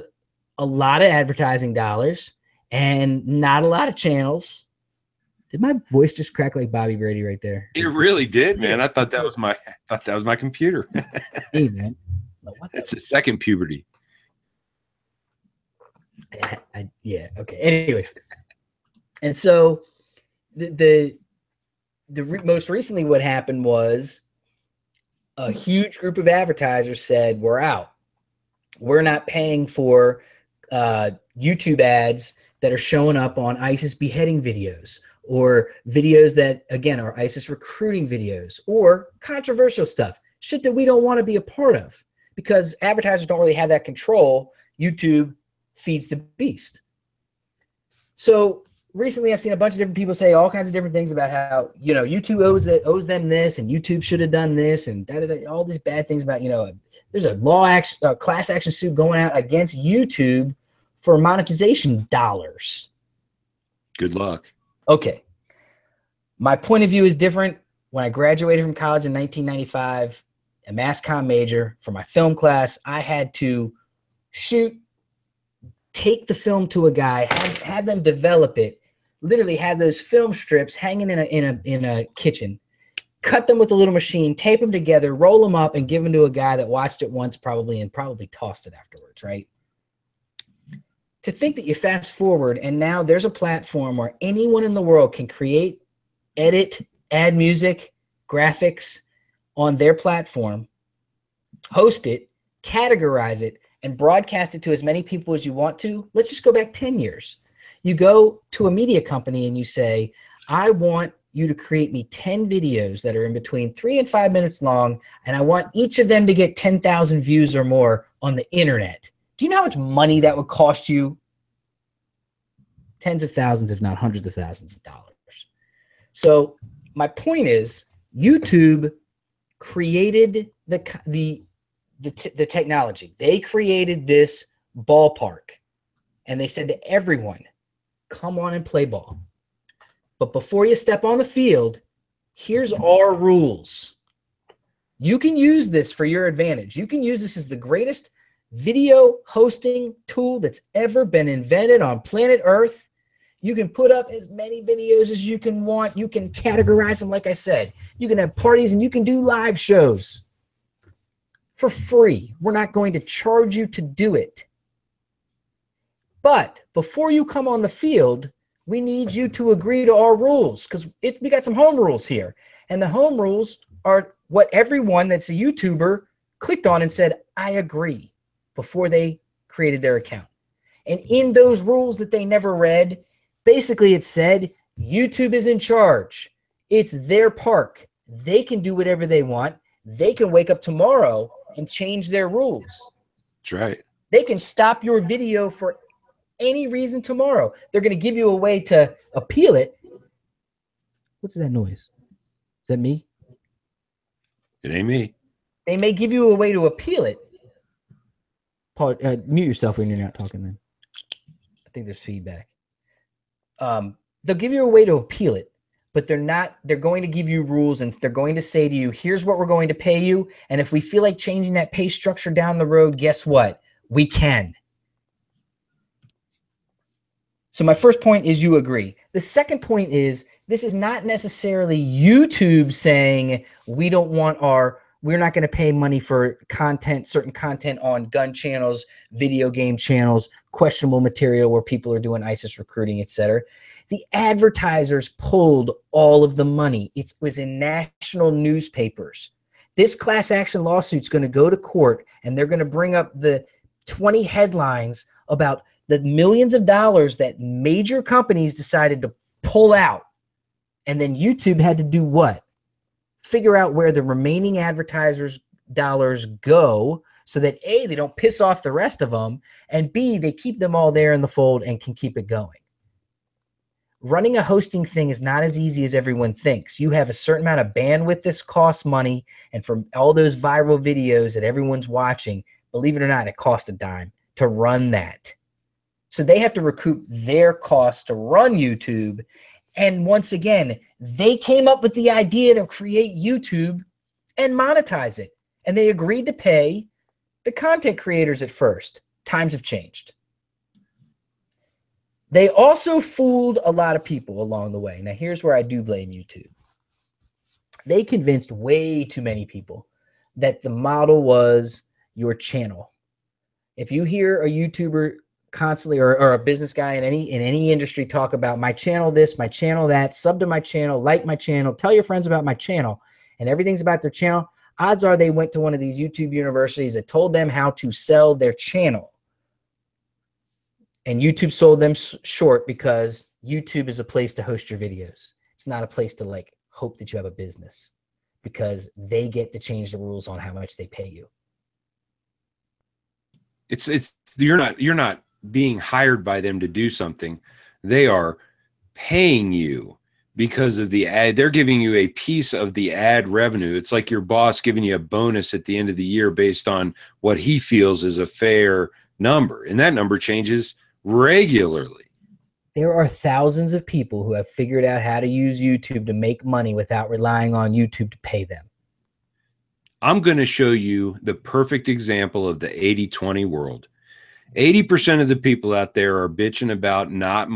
a lot of advertising dollars and not a lot of channels. Did my voice just crack like Bobby Brady right there? It really did, man. I thought that was my computer. Hey, man. It's a second puberty. Yeah. Okay. Anyway. And so the most recently what happened was a huge group of advertisers said, we're out. We're not paying for YouTube ads that are showing up on ISIS beheading videos or videos that, again, are ISIS recruiting videos or controversial stuff, shit that we don't want to be a part of because advertisers don't really have that control. YouTube feeds the beast. So recently I've seen a bunch of different people say all kinds of different things about how, YouTube owes them this and YouTube should have done this and all these bad things about, there's a class action suit going out against YouTube for monetization dollars. Good luck. Okay. My point of view is different. When I graduated from college in 1995, a mass comm major for my film class, I had to take the film to a guy, have them develop it, literally have those film strips hanging in a kitchen, cut them with a little machine, tape them together, roll them up, and give them to a guy that watched it once probably tossed it afterwards, right? To think that you fast forward and now there's a platform where anyone in the world can create, edit, add music, graphics on their platform, host it, categorize it, and broadcast it to as many people as you want to. Let's just go back 10 years. You go to a media company and you say, I want you to create me 10 videos that are in between 3 and 5 minutes long, and I want each of them to get 10,000 views or more on the internet. Do you know how much money that would cost you? Tens of thousands, if not hundreds of thousands of dollars. So my point is, YouTube created the technology. They created this ballpark, and they said to everyone, come on and play ball. But before you step on the field, here's our rules. You can use this for your advantage. You can use this as the greatest video hosting tool that's ever been invented on planet Earth. You can put up as many videos as you can want. You can categorize them, like I said. You can have parties and you can do live shows for free. We're not going to charge you to do it. But before you come on the field, we need you to agree to our rules because we got some home rules here. And the home rules are what everyone that's a YouTuber clicked on and said, I agree, before they created their account. And in those rules that they never read, basically it said YouTube is in charge. It's their park. They can do whatever they want. They can wake up tomorrow and change their rules. That's right. They can stop your video for any reason tomorrow. They're going to give you a way to appeal it. What's that noise? Is that me? It ain't me. They may give you a way to appeal it. Paul, mute yourself when you're not talking then. I think there's feedback. They'll give you a way to appeal it, but they're going to give you rules and they're going to say to you, here's what we're going to pay you. And if we feel like changing that pay structure down the road, guess what? We can. So my first point is you agree. The second point is this is not necessarily YouTube saying we're not going to pay money for content, certain content on gun channels, video game channels, questionable material where people are doing ISIS recruiting, etc. The advertisers pulled all of the money. It was in national newspapers. This class action lawsuit is going to go to court and they're going to bring up the 20 headlines about the millions of dollars that major companies decided to pull out. And then YouTube had to do what? Figure out where the remaining advertisers' dollars go so that A, they don't piss off the rest of them, and B, they keep them all there in the fold and can keep it going. Running a hosting thing is not as easy as everyone thinks. You have a certain amount of bandwidth that costs money, and from all those viral videos that everyone's watching, believe it or not, it costs a dime to run that. So they have to recoup their costs to run YouTube. And once again, they came up with the idea to create YouTube and monetize it. And they agreed to pay the content creators at first. Times have changed. They also fooled a lot of people along the way. Now, here's where I do blame YouTube. They convinced way too many people that the model was your channel. If you hear a YouTuber constantly or a business guy in any industry talk about my channel this, my channel that, sub to my channel, like my channel, tell your friends about my channel, and everything's about their channel, odds are they went to one of these YouTube universities that told them how to sell their channel. And YouTube sold them short because YouTube is a place to host your videos. It's not a place to like hope that you have a business because they get to change the rules on how much they pay you. You're not being hired by them to do something. They are paying you because of the ad. They're giving you a piece of the ad revenue. It's like your boss giving you a bonus at the end of the year based on what he feels is a fair number. And that number changes regularly. There are thousands of people who have figured out how to use YouTube to make money without relying on YouTube to pay them. I'm going to show you the perfect example of the 80-20 world. 80% of the people out there are bitching about not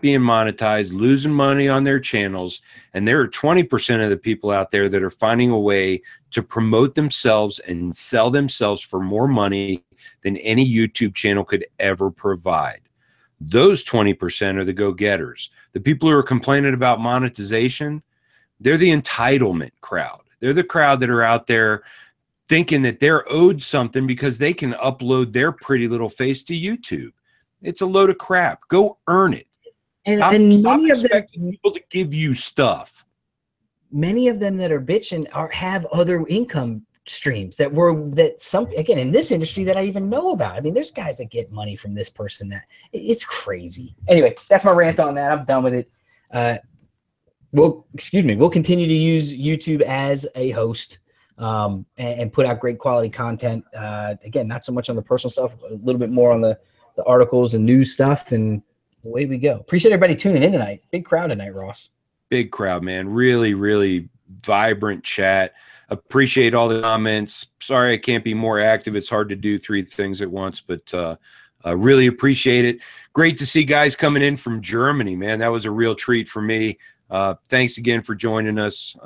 being monetized, losing money on their channels. And there are 20% of the people out there that are finding a way to promote themselves and sell themselves for more money than any YouTube channel could ever provide. Those 20% are the go-getters. The people who are complaining about monetization, they're the entitlement crowd. They're the crowd that are out there thinking that they're owed something because they can upload their pretty little face to YouTube. It's a load of crap. Go earn it. Stop many expecting of them, people to give you stuff. Many of them that are bitching have other income streams again, in this industry that I even know about. I mean, there's guys that get money from this person that it's crazy. Anyway, that's my rant on that. I'm done with it. We'll continue to use YouTube as a host. And put out great quality content. Again, not so much on the personal stuff, a little bit more on the articles and news stuff, and away we go. Appreciate everybody tuning in tonight. Big crowd tonight, Ross. Big crowd, man. Really, really vibrant chat. Appreciate all the comments. Sorry I can't be more active. It's hard to do 3 things at once, but I really appreciate it. Great to see guys coming in from Germany, man. That was a real treat for me. Thanks again for joining us.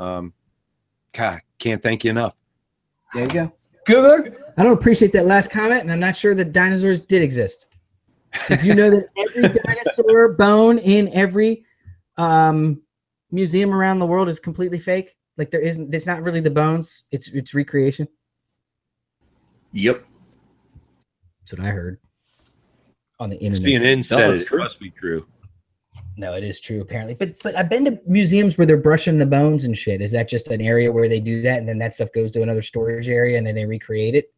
God, can't thank you enough. There you go. Googler, I don't appreciate that last comment, and I'm not sure that dinosaurs did exist. Did you know that every dinosaur bone in every museum around the world is completely fake? Like it's not really the bones. It's recreation. Yep. That's what I heard on the internet. CNN said No, it's it true. must be true. No, it is true apparently. But I've been to museums where they're brushing the bones and shit. Is that just an area where they do that and then that stuff goes to another storage area and then they recreate it?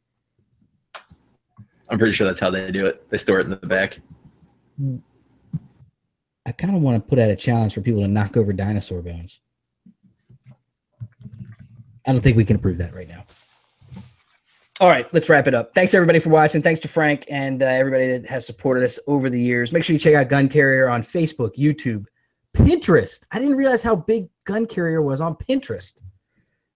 I'm pretty sure that's how they do it. They store it in the back. I kind of want to put out a challenge for people to knock over dinosaur bones. I don't think we can approve that right now. All right, let's wrap it up. Thanks, everybody, for watching. Thanks to Frank and everybody that has supported us over the years. Make sure you check out Gun Carrier on Facebook, YouTube, Pinterest. I didn't realize how big Gun Carrier was on Pinterest.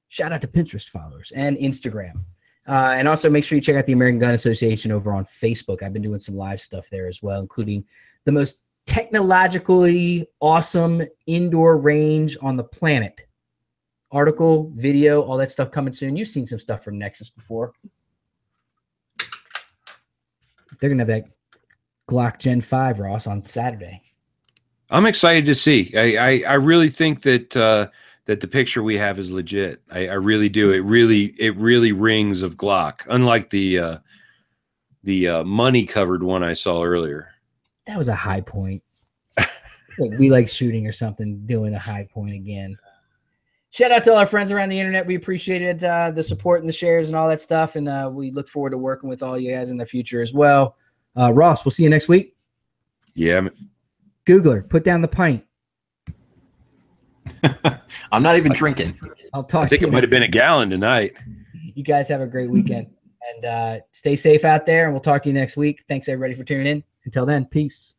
Shout out to Pinterest followers and Instagram. And also make sure you check out the American Gun Association over on Facebook. I've been doing some live stuff there as well, including the most technologically awesome indoor range on the planet. Article, video, all that stuff coming soon. You've seen some stuff from Nexus before. They're going to have that Glock Gen 5, Ross, on Saturday. I'm excited to see. I really think that that the picture we have is legit. I really do. It really rings of Glock, unlike the money covered one I saw earlier. That was a high point. Like we like shooting or something, doing a high point again. Shout out to all our friends around the internet. We appreciated the support and the shares and all that stuff. And we look forward to working with all you guys in the future as well. Ross, we'll see you next week. Yeah. Googler, put down the pint. I'm not even drinking. I'll talk I think to you. it might have been a gallon tonight. You guys have a great weekend. And stay safe out there. And we'll talk to you next week. Thanks, everybody, for tuning in. Until then, peace.